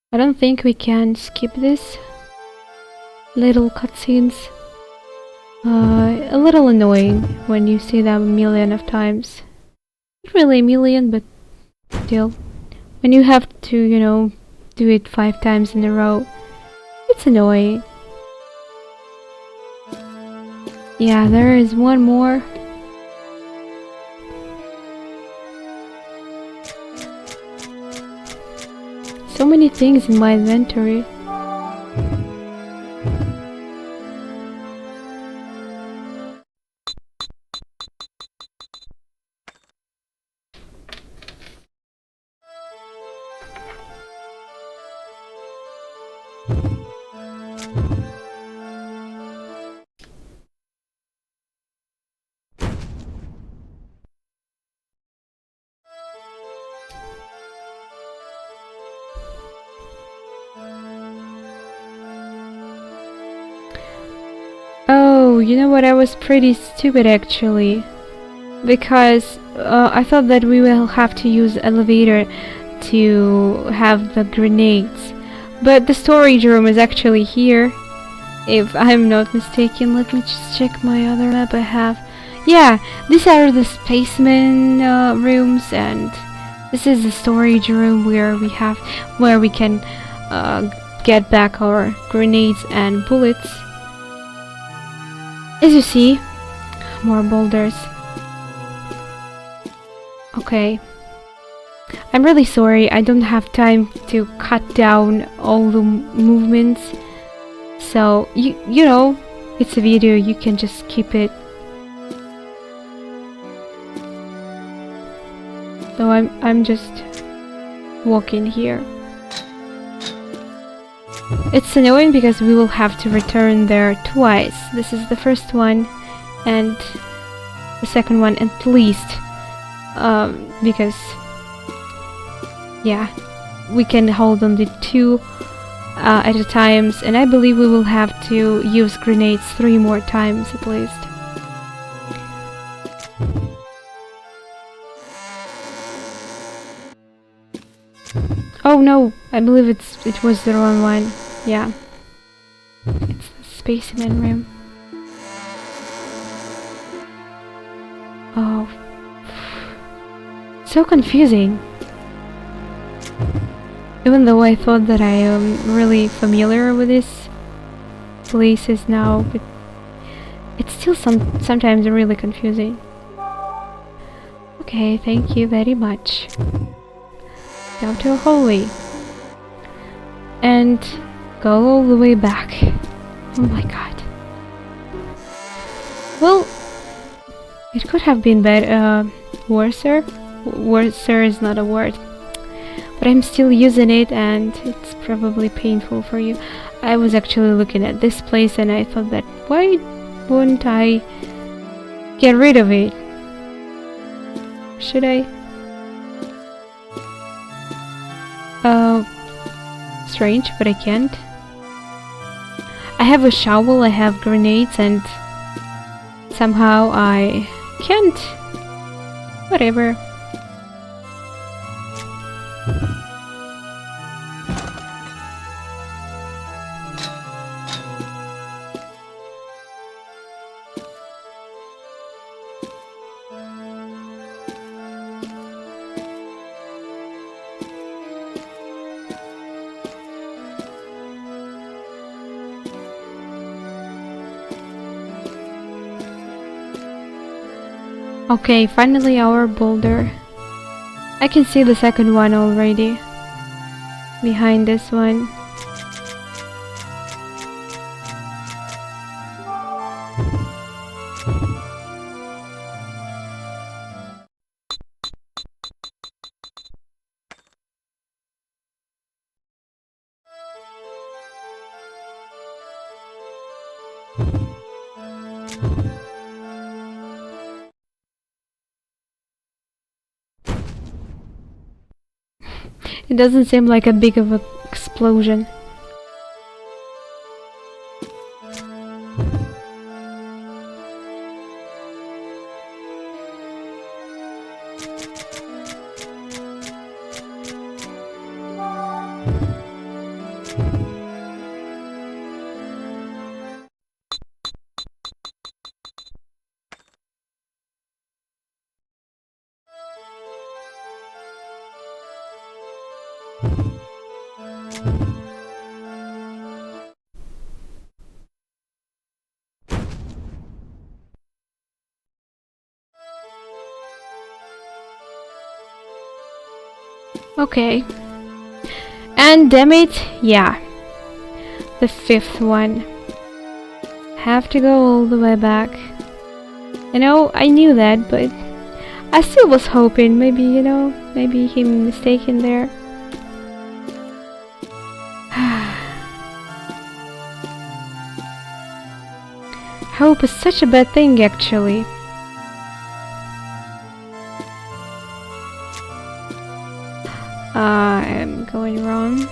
I don't think we can skip this. Little cutscenes. A little annoying when you see them a million of times. Not really a million, but still. When you have to, you know, do it 5 times in a row, it's annoying. Yeah, there is one more. So many things in my inventory. Oh, you know what? I was pretty stupid actually. Because I thought that we will have to use elevator to have the grenades. But the storage room is actually here. If I'm not mistaken, let me just check my other map I have. Yeah, these are the spaceman rooms, and this is the storage room where we can get back our grenades and bullets. As you see, more boulders. Okay. I'm really sorry, I don't have time to cut down all the movements. So, you know, it's a video, you can just keep it. So I'm just walking here. It's annoying because we will have to return there twice. This is the first one and the second one at least. Because yeah, we can hold on the 2 at a time, and I believe we will have to use grenades 3 more times at least. Oh no, I believe it was the wrong one. Yeah, it's the spaceman room. Oh, so confusing. Even though I thought that I am really familiar with this places now, but it's still sometimes really confusing. Okay, thank you very much. Go to a hallway and go all the way back. Oh my god. Well, it could have been better, worser. Worser is not a word, but I'm still using it and it's probably painful for you. I was actually looking at this place and I thought that why wouldn't I get rid of it? Should I? Strange, but I can't. I have a shovel, I have grenades, and somehow I can't. Whatever. Okay, finally our boulder. I can see the second one already. Behind this one. It doesn't seem like a big of an explosion. Okay. And damn it, yeah. The fifth one. Have to go all the way back. You know, I knew that, but I still was hoping maybe, you know, maybe he mistaken there. Hope is such a bad thing, actually. I'm going wrong.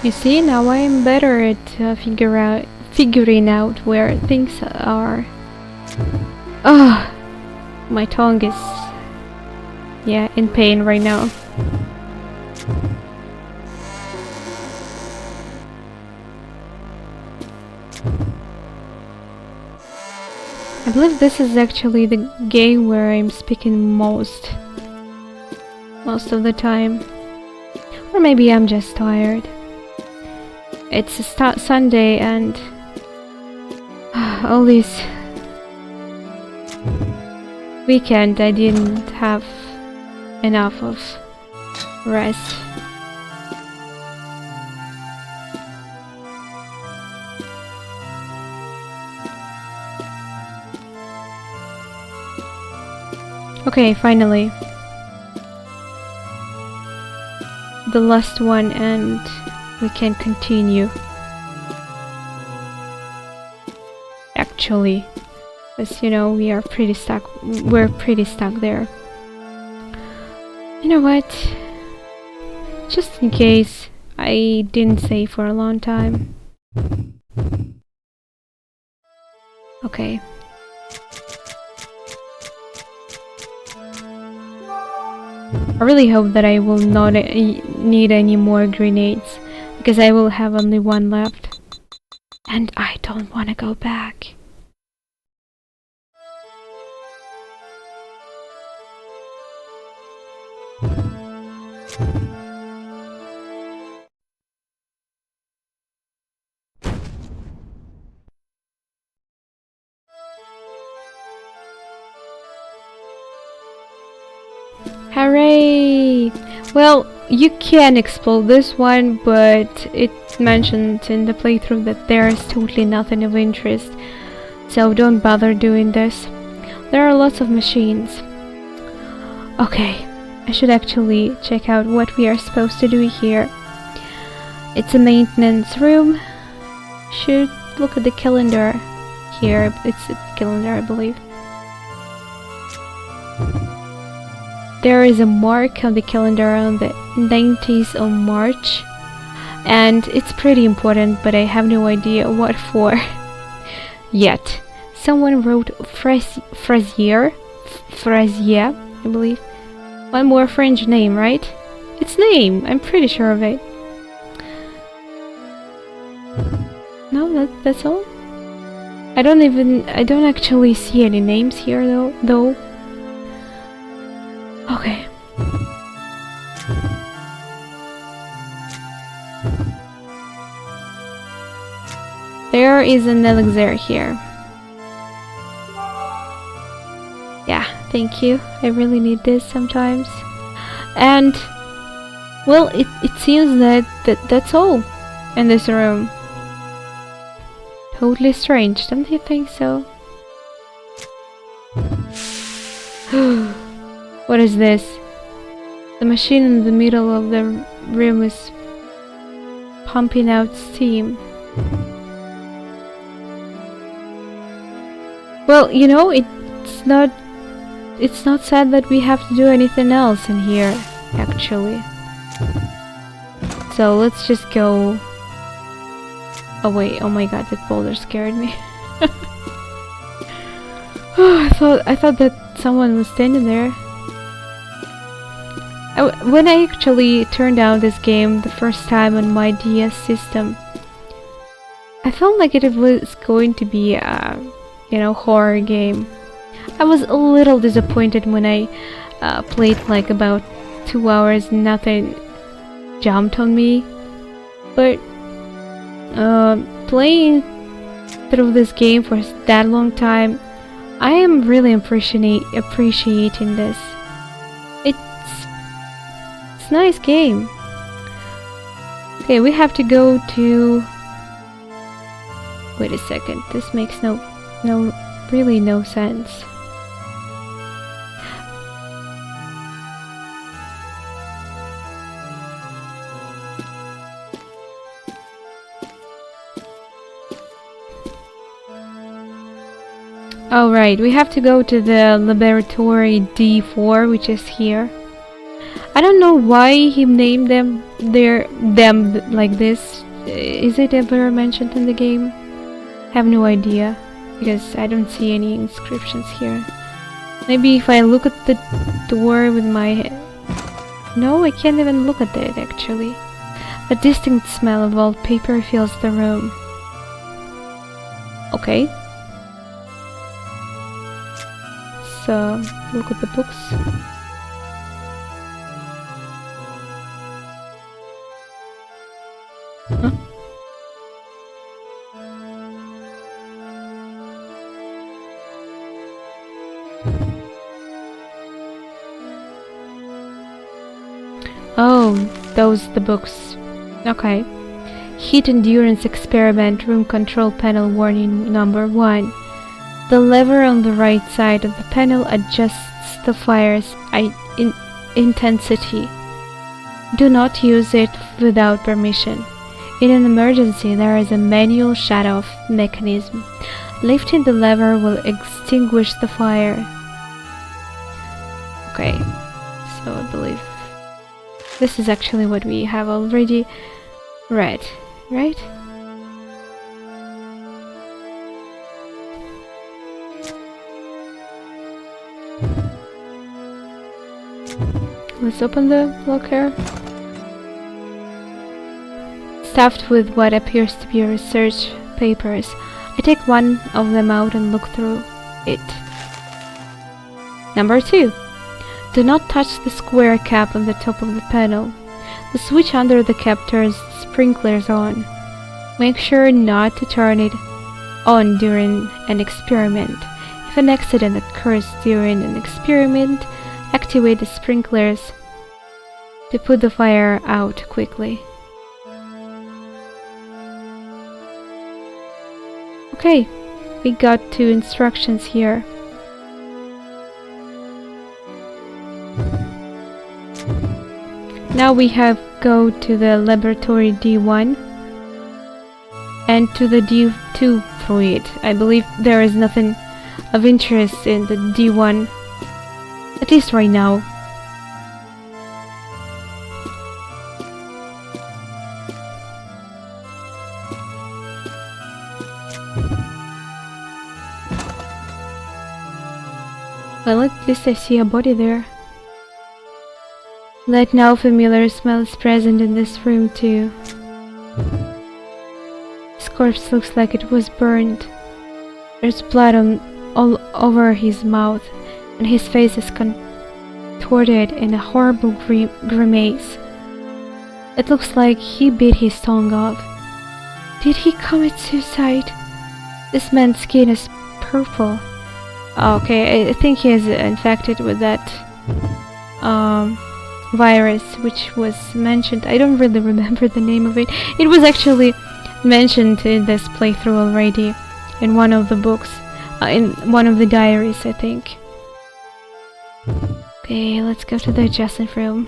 You see, now I am better at figuring out where things are. Ugh, my tongue is, yeah, in pain right now. I believe this is actually the game where I'm speaking most of the time. Or maybe I'm just tired. It's a Sunday and all this weekend I didn't have enough of rest. Okay, finally. The last one and we can continue. Actually, as you know, we're pretty stuck there. You know what? Just in case I didn't save for a long time. Okay. I really hope that I will not need any more grenades, because I will have only one left. And I don't want to go back. Hooray! Well, you can explore this one, but it's mentioned in the playthrough that there is totally nothing of interest, so don't bother doing this. There are lots of machines. Okay, I should actually check out what we are supposed to do here. It's a maintenance room. Should look at the calendar here. It's a calendar, I believe. There is a mark on the calendar on the 19th of March, and it's pretty important, but I have no idea what for yet. Someone wrote Frazier, I believe. One more French name, right? Its name, I'm pretty sure of it. No, that's all. I don't actually see any names here though. Okay. There is an elixir here. Yeah, thank you. I really need this sometimes. And well, it seems that's all in this room. Totally strange, don't you think so? What is this? The machine in the middle of the room is pumping out steam. Well, you know, it's not said that we have to do anything else in here, actually. So let's just go. Oh wait, oh my god, that boulder scared me. Oh, I thought that someone was standing there. When I actually turned out this game the first time on my DS system, I felt like it was going to be a, horror game. I was a little disappointed when I played like about 2 hours and nothing jumped on me. But playing through this game for that long time, I am really appreciating this. It's a nice game. Okay, we have to go to... Wait a second, this makes really no sense. Oh right, we have to go to the laboratory D4, which is here. I don't know why he named them like this. Is it ever mentioned in the game? I have no idea, because I don't see any inscriptions here. Maybe if I look at the door with my head... No, I can't even look at it actually. A distinct smell of wallpaper fills the room. Okay. So, look at the books. Huh? Oh, those the books. Okay. Heat endurance experiment, room control panel warning number 1. The lever on the right side of the panel adjusts the fire's intensity. Do not use it without permission. In an emergency, there is a manual shut-off mechanism. Lifting the lever will extinguish the fire. Okay, so I believe this is actually what we have already read, right? Let's open the locker. Stuffed with what appears to be research papers. I take one of them out and look through it. Number 2. Do not touch the square cap on the top of the panel. The switch under the cap turns the sprinklers on. Make sure not to turn it on during an experiment. If an accident occurs during an experiment, activate the sprinklers to put the fire out quickly. Okay, we got 2 instructions here. Now we have go to the laboratory D1 and to the D2 fluid. I believe there is nothing of interest in the D1, at least right now. Well, at least I see a body there. That now familiar smell is present in this room too. His corpse looks like it was burned. There's blood all over his mouth, and his face is contorted in a horrible grimace. It looks like he bit his tongue off. Did he commit suicide? This man's skin is purple. Okay, I think he is infected with that virus, which was mentioned. I don't really remember the name of it. It was actually mentioned in this playthrough already, in one of the books, in one of the diaries, I think. Okay, let's go to the adjacent room.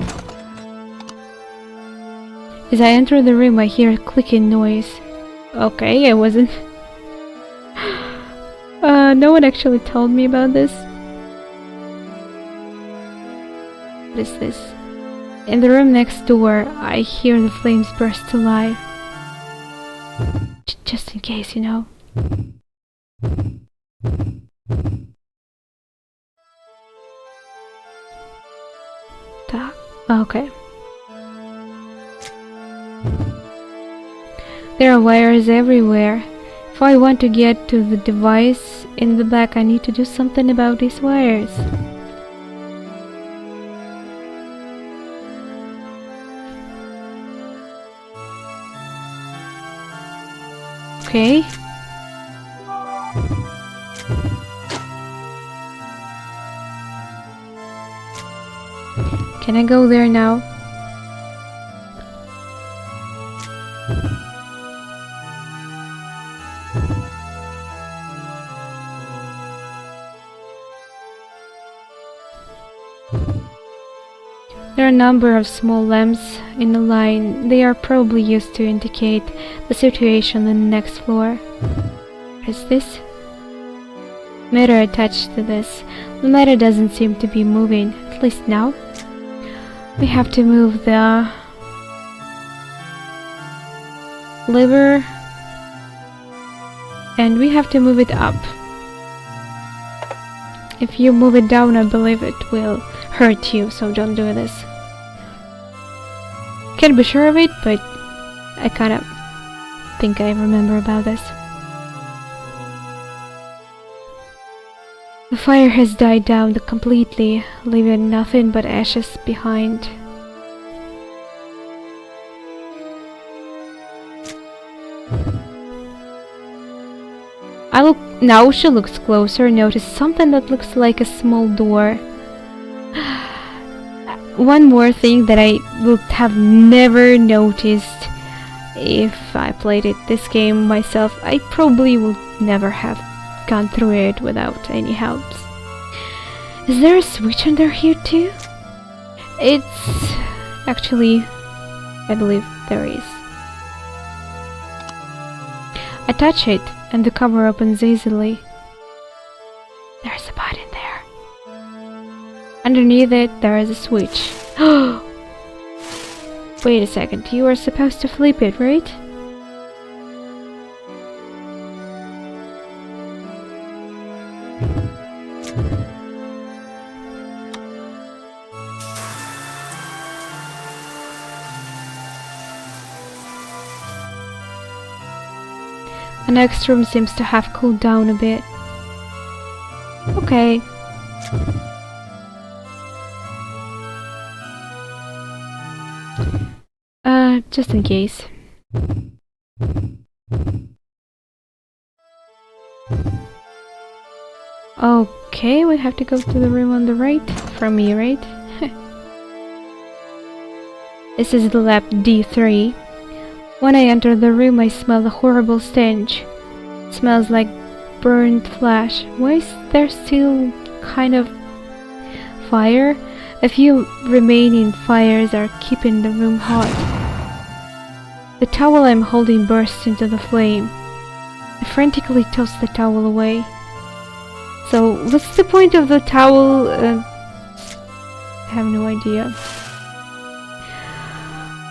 As I enter the room, I hear a clicking noise. Okay, I wasn't... no one actually told me about this. What is this? In the room next door, I hear the flames burst to life. Just in case, you know. Okay. There are wires everywhere. If I want to get to the device in the back, I need to do something about these wires. Okay. Can I go there now? There are a number of small lamps in a line. They are probably used to indicate the situation on the next floor. What is this? Mirror attached to this. The mirror doesn't seem to be moving, at least now. We have to move the lever and we have to move it up. If you move it down, I believe it will hurt you, so don't do this. Can't be sure of it, but I kinda think I remember about this. The fire has died down completely, leaving nothing but ashes behind. Now she looks closer, notice something that looks like a small door. One more thing that I would have never noticed if I played this game myself. I probably would never have gone through it without any helps. Is there a switch under here too? It's actually, I believe there is. I touch it and the cover opens easily. There's a button there. Underneath it there is a switch. Wait a second, you are supposed to flip it, right? The next room seems to have cooled down a bit. Okay. Just in case. Okay, we have to go to the room on the right. From me, right? This is the lab D3. When I enter the room, I smell a horrible stench. It smells like burnt flesh. Why is there still kind of fire? A few remaining fires are keeping the room hot. The towel I'm holding bursts into the flame. I frantically toss the towel away. So, what's the point of the towel? I have no idea.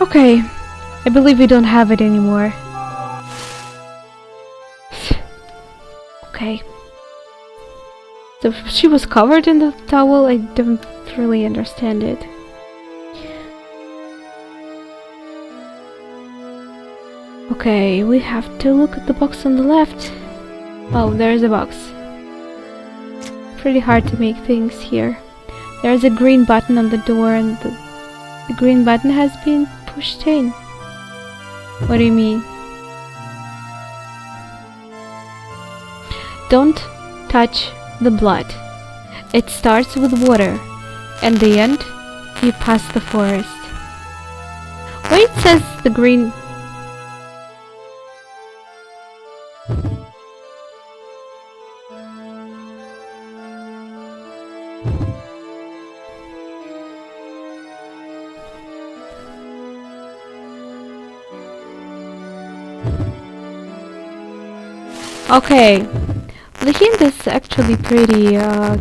Okay. I believe we don't have it anymore. Okay. So she was covered in the towel? I don't really understand it. Okay, we have to look at the box on the left. Oh, there's a box. Pretty hard to make things here. There's a green button on the door and the green button has been pushed in. What do you mean? Don't touch the blood. It starts with water. And the end, you pass the forest. Why it says the green... Okay, The hint is actually pretty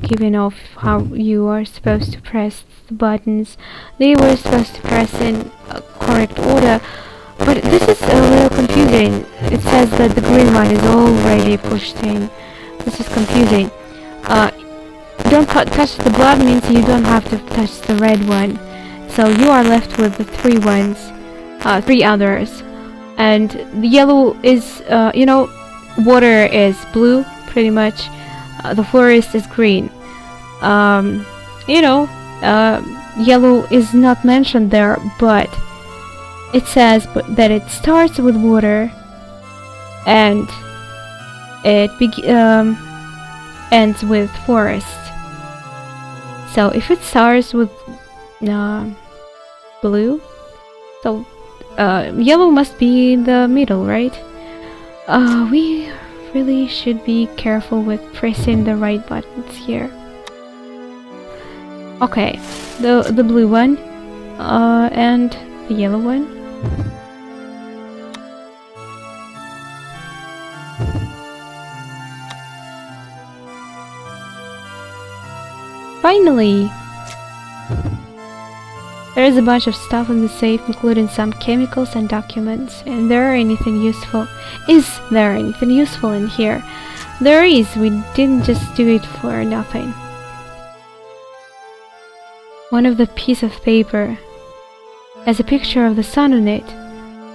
giving off how you are supposed to press the buttons. They were supposed to press in correct order, but this is a little confusing. It says that the green one is already pushed in. This is confusing. Don't touch the blood means you don't have to touch the red one. So you are left with the three others. And the yellow is, water is blue, pretty much. The forest is green. Yellow is not mentioned there, but it says that it starts with water and it ends with forest. So if it starts with blue, so yellow must be in the middle, right? We really should be careful with pressing the right buttons here. Okay, the blue one and the yellow one. Finally! There is a bunch of stuff in the safe, including some chemicals and documents. Is there anything useful in here? There is. We didn't just do it for nothing. One of the piece of paper has a picture of the sun on it.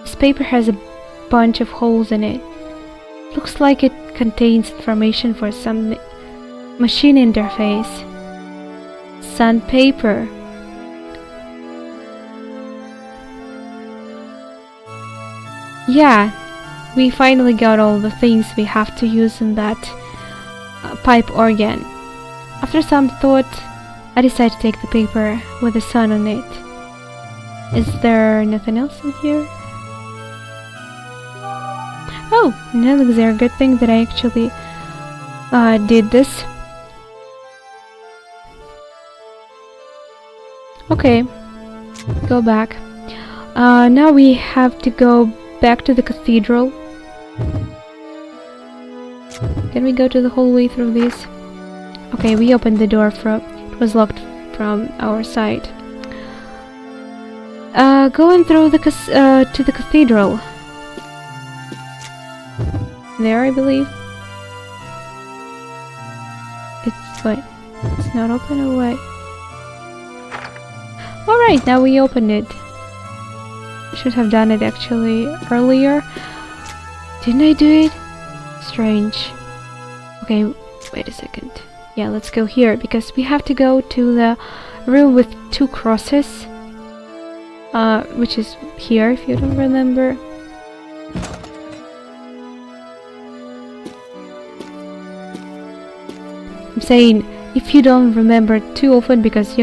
This paper has a bunch of holes in it. Looks like it contains information for some machine interface. Sandpaper. Yeah, we finally got all the things we have to use in that pipe organ. After some thought, I decided to take the paper with the sun on it. Is there nothing else in here? Oh, an elixir. Good thing that I actually did this. Okay, go back. Now we have to go back to the cathedral. Can we go to the hallway through this? Okay, we opened the door it was locked from our side. Going through to the cathedral. There, I believe. It's not open or what? Alright, now we opened it. Should have done it actually earlier. Didn't I do it? Strange. Okay, wait a second. Yeah, let's go here because we have to go to the room with two crosses. Which is here if you don't remember. I'm saying if you don't remember too often because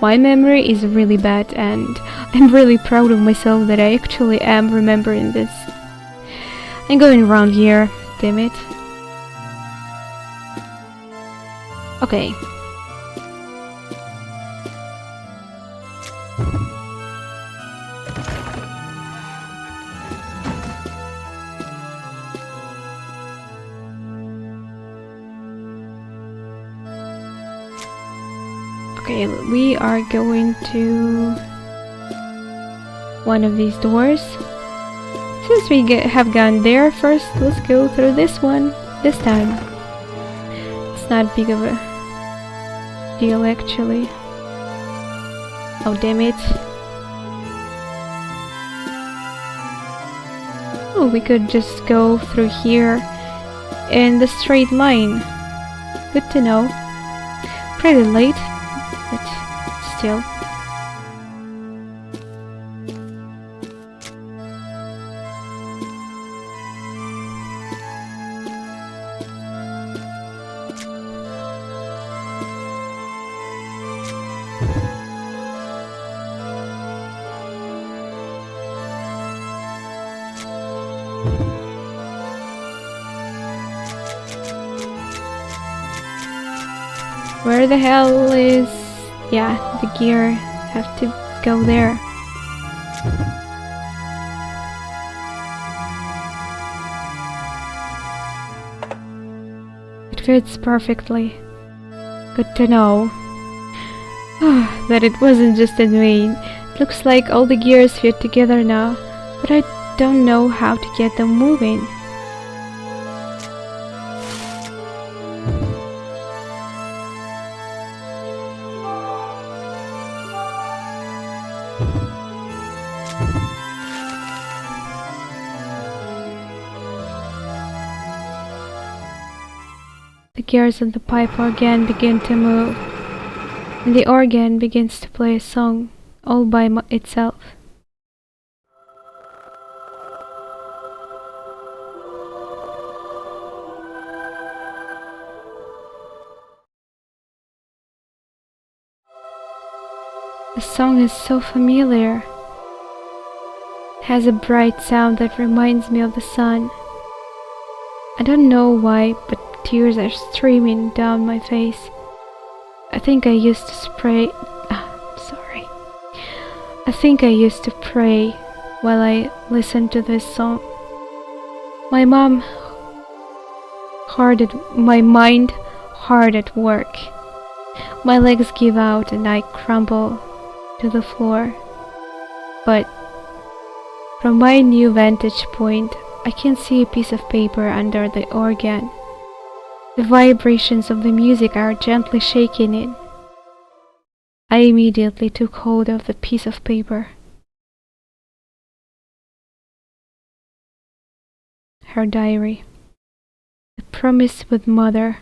my memory is really bad and I'm really proud of myself that I actually am remembering this. I'm going around here, damn it. Okay. Okay, we are going to one of these doors. Since we have gone there first, let's go through this one this time. It's not big of a deal actually. Oh damn it. Oh, we could just go through here in the straight line. Good to know. Pretty late, but still. Where the hell is... yeah, the gear. Have to go there. It fits perfectly. Good to know. That it wasn't just in vain. It looks like all the gears fit together now, but I don't know how to get them moving. The gears of the pipe organ begin to move, and the organ begins to play a song all by itself. The song is so familiar. It has a bright sound that reminds me of the sun. I don't know why, but tears are streaming down my face. I think I used to pray while I listened to this song. My mind hard at work. My legs give out and I crumble to the floor. But from my new vantage point, I can see a piece of paper under the organ. The vibrations of the music are gently shaking it. I immediately took hold of the piece of paper. Her diary. The promise with Mother.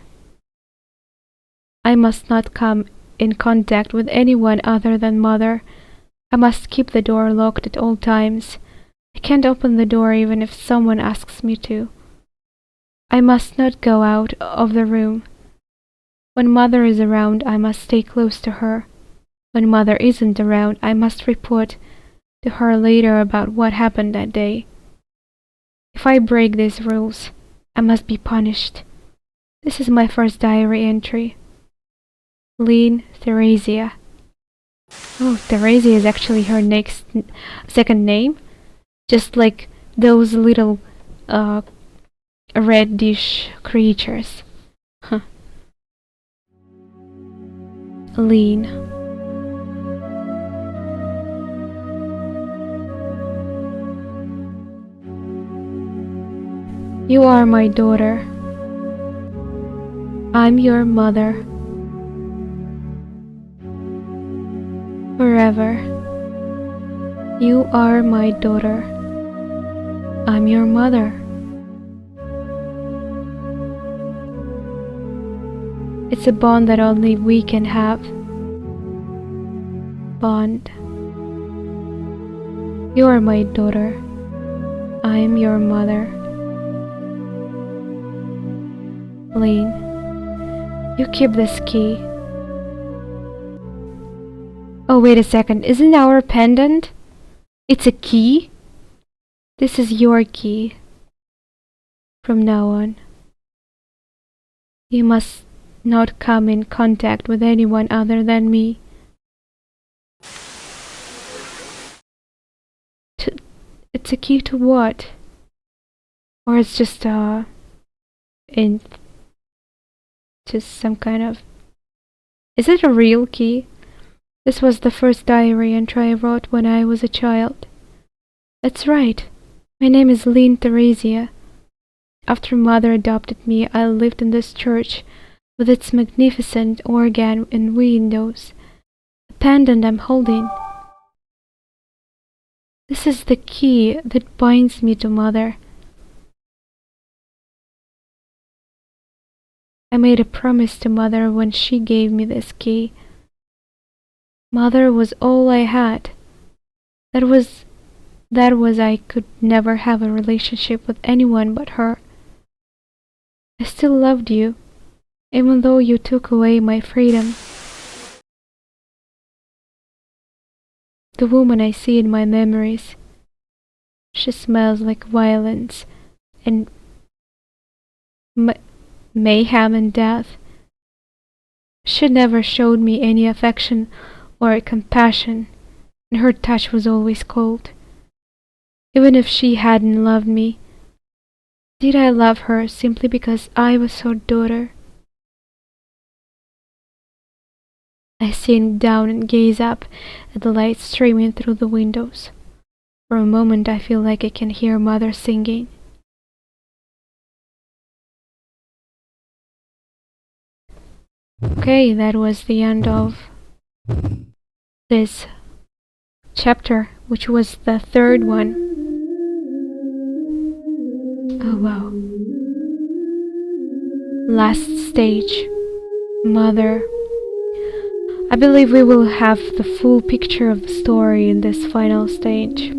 I must not come in contact with anyone other than Mother. I must keep the door locked at all times. I can't open the door even if someone asks me to. I must not go out of the room. When Mother is around, I must stay close to her. When Mother isn't around, I must report to her later about what happened that day. If I break these rules, I must be punished. This is my first diary entry. Theresia. Oh, Theresia is actually her second name. Just like those little reddish creatures. Huh. Lean. You are my daughter. I'm your mother. Forever. You are my daughter. I'm your mother. It's a bond that only we can have. Bond. You are my daughter. I'm your mother. Lean. You keep this key. Oh, wait a second. Isn't our pendant? It's a key? This is your key. From now on. You must not come in contact with anyone other than me. It's a key to what? Or it's just some kind of... Is it a real key? This was the first diary entry I wrote when I was a child. That's right. My name is Theresia. After Mother adopted me, I lived in this church with its magnificent organ and windows. The pendant I'm holding. This is the key that binds me to Mother. I made a promise to Mother when she gave me this key. Mother was all I had. That was I could never have a relationship with anyone but her. I still loved you, even though you took away my freedom. The woman I see in my memories, she smells like violence and mayhem and death. She never showed me any affection or compassion, and her touch was always cold. Even if she hadn't loved me, did I love her simply because I was her daughter? I sit down and gaze up at the light streaming through the windows. For a moment I feel like I can hear Mother singing. Okay, that was the end of this chapter, which was the third one. Oh wow. Last stage. Mother. I believe we will have the full picture of the story in this final stage.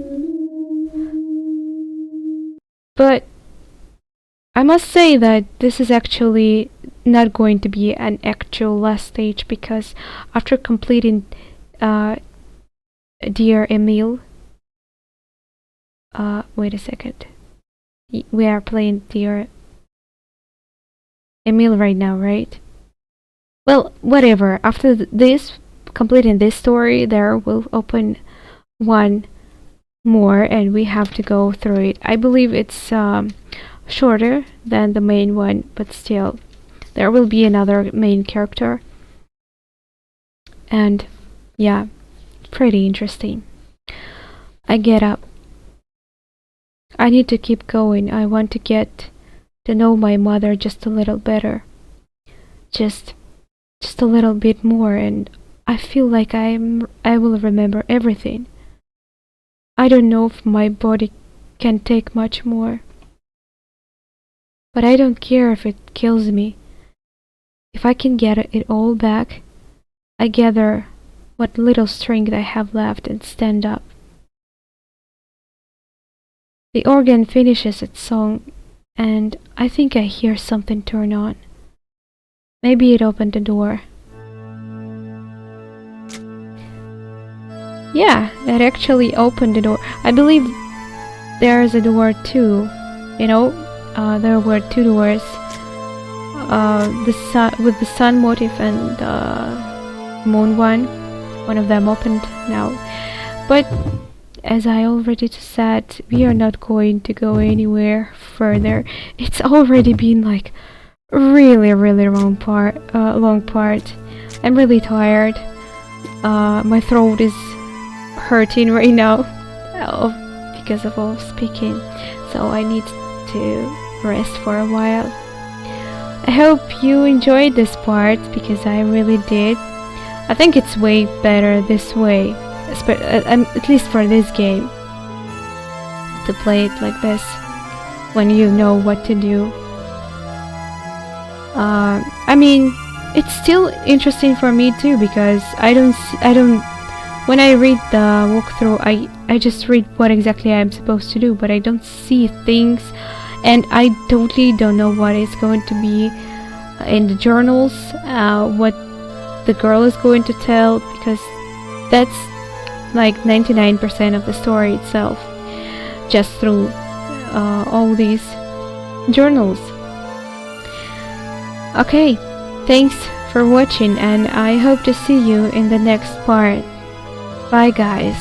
But I must say that this is actually not going to be an actual last stage, because after completing Dear Emile, wait a second. We are playing Dear Emile right now, right? Well, whatever. After this, completing this story, there will open one more and we have to go through it. I believe it's shorter than the main one, but still there will be another main character, and yeah, pretty interesting. I get up. I need to keep going. I want to get to know my mother just a little better, just a little bit more, and I feel like I will remember everything. I don't know if my body can take much more, but I don't care if it kills me. If I can get it all back, I gather what little strength I have left and stand up. The organ finishes its song, and I think I hear something turn on. Maybe it opened the door. Yeah, it actually opened the door. I believe there is a door too. You know, there were two doors. The sun, with the sun motif and the moon one. One of them opened now. But as I already said, we are not going to go anywhere further. It's already been like really long part. I'm really tired. My throat is hurting right now because of all speaking, so I need to rest for a while. I hope you enjoyed this part, because I really did. I think it's way better this way, at least for this game, to play it like this when you know what to do. I mean, it's still interesting for me too, because I don't when I read the walkthrough, I just read what exactly I'm supposed to do, but I don't see things, and I totally don't know what is going to be in the journals, what the girl is going to tell, because that's like 99% of the story itself, just through all these journals. Okay, thanks for watching, and I hope to see you in the next part. Bye guys.